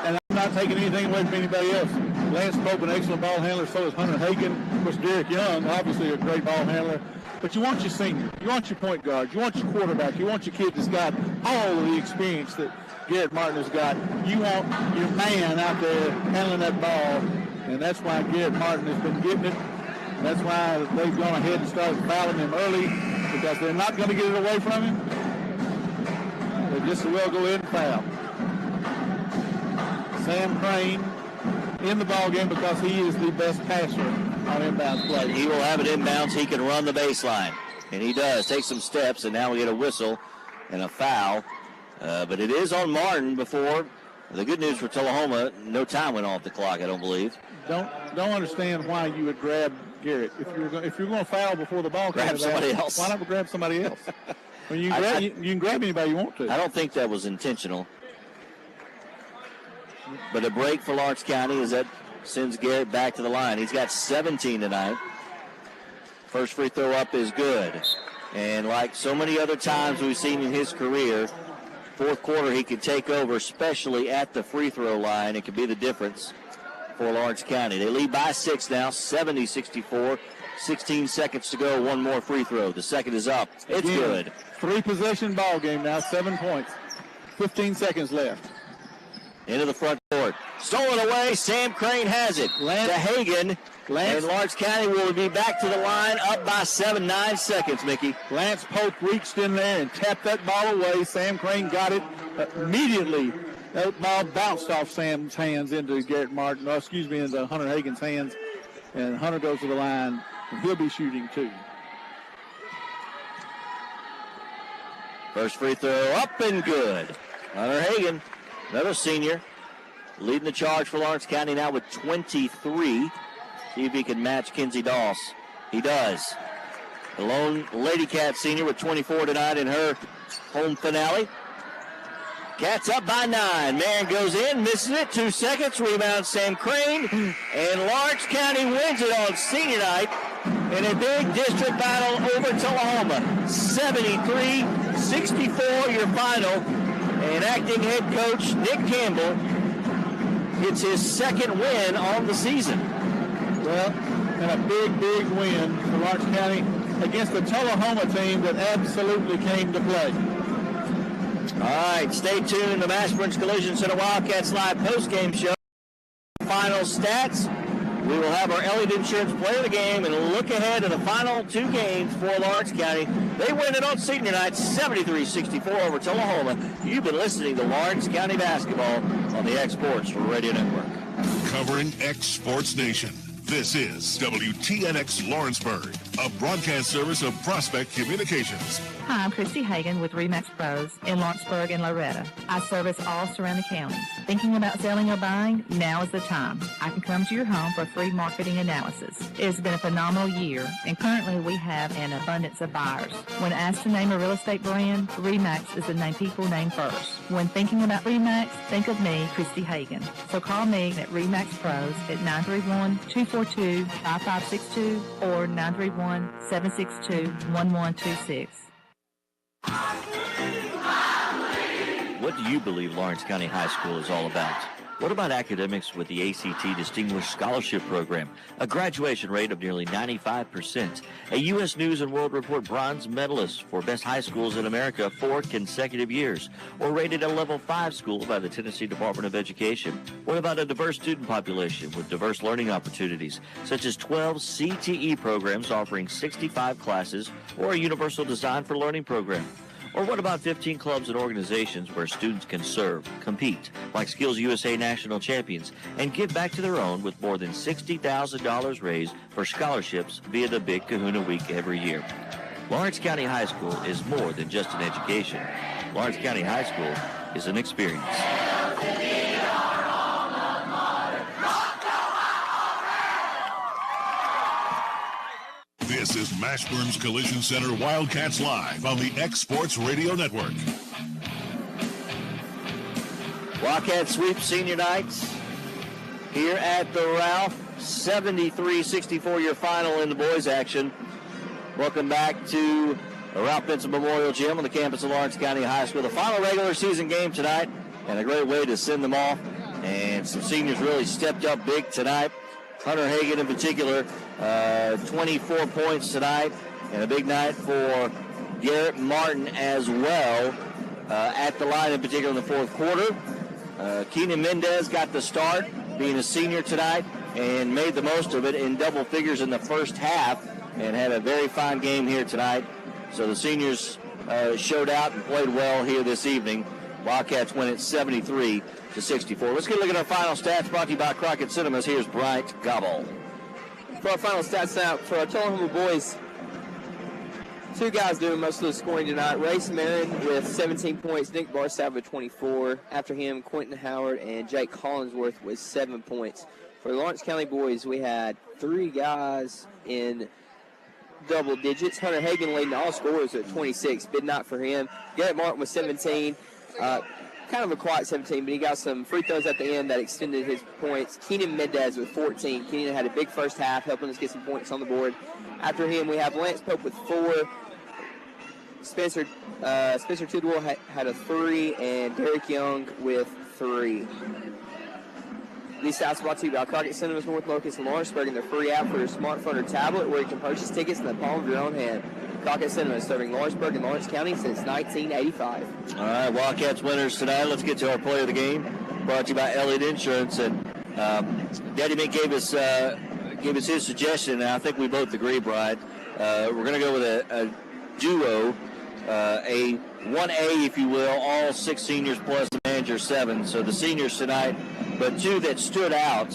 And I'm not taking anything away from anybody else. Lance Pope, an excellent ball handler. So is Hunter Hagan. Of course, Derek Young, obviously a great ball handler. But you want your senior. You want your point guard. You want your quarterback. You want your kid that's got all of the experience that Garrett Martin has got. You want your man out there handling that ball. And that's why Garrett Martin has been getting it. And that's why they've gone ahead and started fouling him early, because they're not going to get it away from him. They just as well go ahead and foul. Sam Crane in the ball game because he is the best passer on inbound play. He will have it inbounds. He can run the baseline, and he does. Take some steps, and now we get a whistle and a foul. But it is on Martin before. The good news for Tullahoma, no time went off the clock, I don't believe. Don't understand why you would grab Garrett. If you're going to foul before the ball grab somebody else. Why not grab somebody else? When you can grab anybody you want to. I don't think that was intentional. But a break for Lawrence County as that sends Garrett back to the line. He's got 17 tonight. First free throw up is good. And like so many other times we've seen in his career, fourth quarter he could take over, especially at the free throw line. It could be the difference for Lawrence County. They lead by 6 now, 70-64. 16 seconds to go, one more free throw. The second is up. It's good. 3-possession ball game now, 7 points. 15 seconds left. Into the front court. Stolen away. Sam Crane has it. To Hagan. And Lawrence County will be back to the line, up by 9 seconds, Mickey. Lance Pope reached in there and tapped that ball away. Sam Crane got it immediately. That ball bounced off Sam's hands into Garrett Martin, into Hunter Hagan's hands. And Hunter goes to the line, and he'll be shooting too. First free throw up and good. Hunter Hagan, another senior, leading the charge for Lawrence County now with 23. See if he can match Kinsey Doss. He does. The lone Lady Cat senior with 24 tonight in her home finale. Cats up by 9. Marion goes in, misses it. 2 seconds. Rebound Sam Crane. And Lawrence County wins it on senior night in a big district battle over Tullahoma. 73-64 your final. And acting head coach Nick Campbell gets his second win on the season. Well, and a big, big win for Lawrence County against the Tullahoma team that absolutely came to play. All right, stay tuned. The Mashburn Collision Center Wildcats Live postgame show. Final stats. We will have our Elliott Insurance Player of the Game and look ahead to the final 2 games for Lawrence County. They win it on senior night, 73-64 over Tullahoma. You've been listening to Lawrence County basketball on the X Sports Radio Network. Covering X Sports Nation. This is WTNX Lawrenceburg, a broadcast service of Prospect Communications. Hi, I'm Christy Hagan with RE/MAX Pros in Lawrenceburg and Loretta. I service all surrounding counties. Thinking about selling or buying? Now is the time. I can come to your home for a free marketing analysis. It has been a phenomenal year, and currently we have an abundance of buyers. When asked to name a real estate brand, RE/MAX is the name people name first. When thinking about RE/MAX, think of me, Christy Hagan. So call me at RE/MAX Pros at 931-242-5562 or 931-762-1126. What do you believe Lawrence County High School is all about? What about academics with the ACT Distinguished Scholarship Program? A graduation rate of nearly 95%. A U.S. News and World Report bronze medalist for best high schools in America 4 consecutive years. Or rated a level 5 school by the Tennessee Department of Education. What about a diverse student population with diverse learning opportunities, such as 12 CTE programs offering 65 classes or a universal design for learning program? Or what about 15 clubs and organizations where students can serve, compete, like Skills USA national champions, and give back to their own with more than $60,000 raised for scholarships via the Big Kahuna Week every year? Lawrence County High School is more than just an education. Lawrence County High School is an experience. This is Mashburn's Collision Center Wildcats Live on the X Sports Radio Network. Wildcat sweep senior nights here at the Ralph. 73-64 your final in the boys action. Welcome back to the Ralph Benson Memorial Gym on the campus of Lawrence County High School. The final regular season game tonight, and a great way to send them off. And some seniors really stepped up big tonight. Hunter Hagan in particular, 24 points tonight, and a big night for Garrett Martin as well at the line, in particular in the fourth quarter. Keenan Mendez got the start, being a senior tonight, and made the most of it in double figures in the first half and had a very fine game here tonight. So the seniors showed out and played well here this evening. Wildcats win it 73-64. Let's get a look at our final stats brought to you by Crockett Cinemas. Here's Bryant Gobble. For our final stats now, for our Tullahoma boys, two guys doing most of the scoring tonight. Ray Samarin with 17 points, Nick Barstav with 24. After him, Quentin Howard and Jake Collinsworth with 7 points. For the Lawrence County boys, we had three guys in double digits. Hunter Hagan leading all scorers at 26. Big night for him. Garrett Martin with 17. Kind of a quiet 17, but he got some free throws at the end that extended his points. Keenan Mendez with 14. Keenan had a big first half, helping us get some points on the board. After him, we have Lance Pope with 4. Spencer Tidwell had a 3, and Derek Young with 3. These stats brought to you by Crockett Cinemas, North Locust, and Lawrenceburg, and their free app for your smartphone or tablet, where you can purchase tickets in the palm of your own hand. Crockett Cinemas, serving Lawrenceburg and Lawrence County since 1985. All right, Wildcats winners tonight. Let's get to our play of the game, brought to you by Elliott Insurance. And Daddy Mick gave us his suggestion, and I think we both agree, Brian. We're going to go with a duo, a 1A, if you will, all 6 seniors plus the manager 7. So the seniors tonight, but 2 that stood out.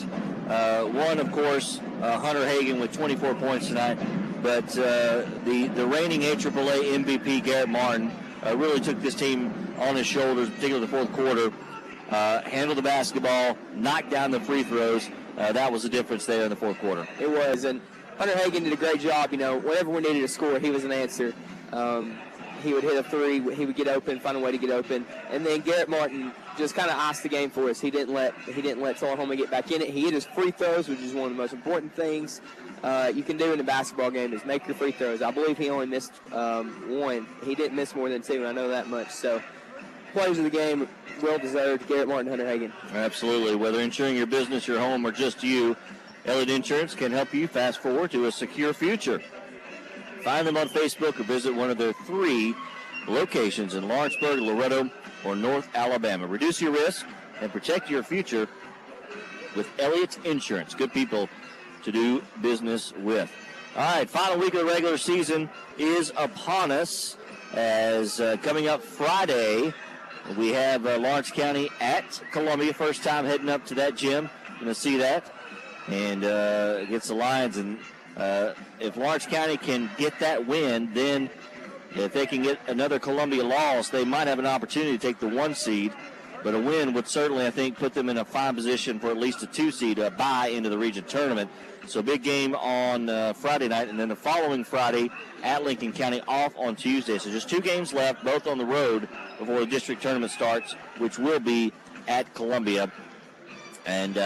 One, of course, Hunter Hagan with 24 points tonight. But the reigning AAA MVP, Garrett Martin, really took this team on his shoulders, particularly the fourth quarter. Handled the basketball, knocked down the free throws. That was the difference there in the fourth quarter. It was, and Hunter Hagan did a great job. Whenever we needed a score, he was an answer. He would hit a 3, he would get open, find a way to get open, and then Garrett Martin just kind of iced the game for us. He didn't let Tullahoma get back in it. He hit his free throws, which is one of the most important things you can do in a basketball game is make your free throws. I believe he only missed 1. He didn't miss more than 2, and I know that much. So, players of the game, well deserved. Garrett Martin, Hunter Hagan. Absolutely. Whether insuring your business, your home, or just you, Elliott Insurance can help you fast forward to a secure future. Find them on Facebook or visit one of their 3 locations in Lawrenceburg, Loretto, or North Alabama. Reduce your risk and protect your future with Elliott Insurance. Good people to do business with. All right, final week of the regular season is upon us as coming up Friday, we have Lawrence County at Columbia. First time heading up to that gym. Going to see that and against the Lions. And if Lawrence County can get that win, then if they can get another Columbia loss, they might have an opportunity to take the 1 seed. But a win would certainly, I think, put them in a fine position for at least a 2 seed to bye into the region tournament. So big game on Friday night, and then the following Friday at Lincoln County, off on Tuesday. So just 2 games left, both on the road before the district tournament starts, which will be at Columbia. And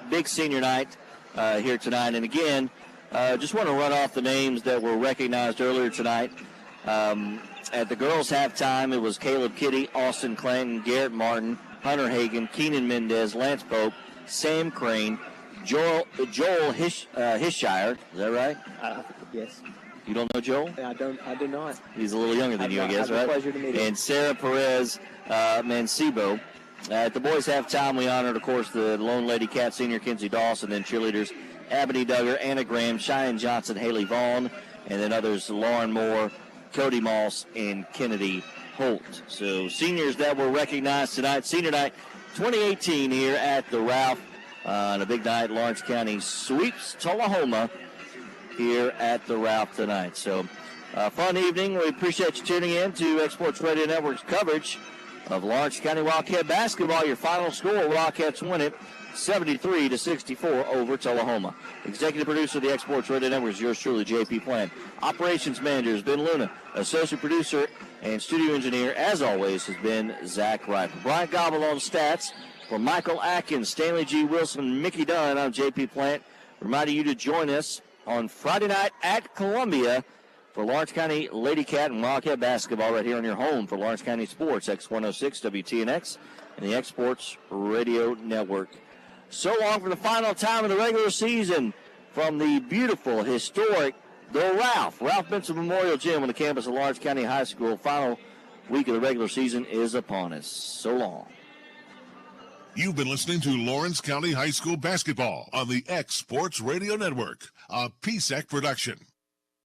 big senior night here tonight. And again, just want to run off the names that were recognized earlier tonight. At the girls' halftime, it was Caleb Kitty, Austin Clanton, Garrett Martin, Hunter Hagan, Keenan Mendez, Lance Pope, Sam Crane, Joel Hishire. Is that right? Yes. You don't know Joel? I do not. He's a little younger than you, I guess, right? Pleasure to meet him. And Sarah Perez Mancebo. At the boys' halftime, we honored, of course, the Lone Lady Cat senior Kinsey Dawson, then cheerleaders Abney Duggar, Anna Graham, Cheyenne Johnson, Haley Vaughn, and then others Lauren Moore, Cody Moss, and Kennedy Holt. So seniors that were recognized tonight. Senior night 2018 here at the Ralph. On a big night, Lawrence County sweeps Tullahoma here at the Ralph tonight. So fun evening. We appreciate you tuning in to Exports Radio Network's coverage of Lawrence County Wildcat basketball. Your final score, Wildcats win it 73-64 over Tullahoma. Executive producer of the Exports Radio Network is yours truly, J.P. Plant. Operations manager has been Luna. Associate producer and studio engineer, as always, has been Zach Wright. Brian Gobble on stats. For Michael Atkins, Stanley G. Wilson, Mickey Dunn, I'm J.P. Plant, reminding you to join us on Friday night at Columbia for Lawrence County Lady Cat and Wildcat basketball right here on your home for Lawrence County Sports, X106 WTNX and the Exports Radio Network. So long for the final time of the regular season from the beautiful, historic, the Ralph Benson Memorial Gym on the campus of Lawrence County High School. Final week of the regular season is upon us. So long. You've been listening to Lawrence County High School basketball on the X Sports Radio Network, a PSEC production.